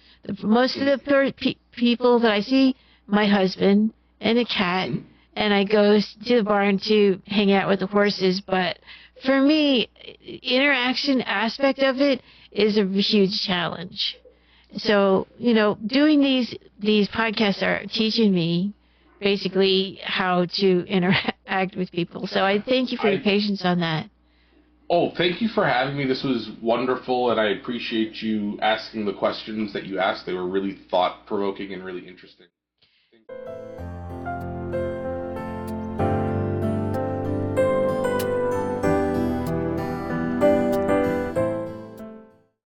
Speaker 1: Most of the people that I see, my husband and a cat. And I go to the barn to hang out with the horses. But for me, interaction aspect of it is a huge challenge. So, you know, doing these podcasts are teaching me basically how to interact with people. So I thank you for your patience on that.
Speaker 2: Oh, thank you for having me. This was wonderful, and I appreciate you asking the questions that you asked. They were really thought provoking and really interesting.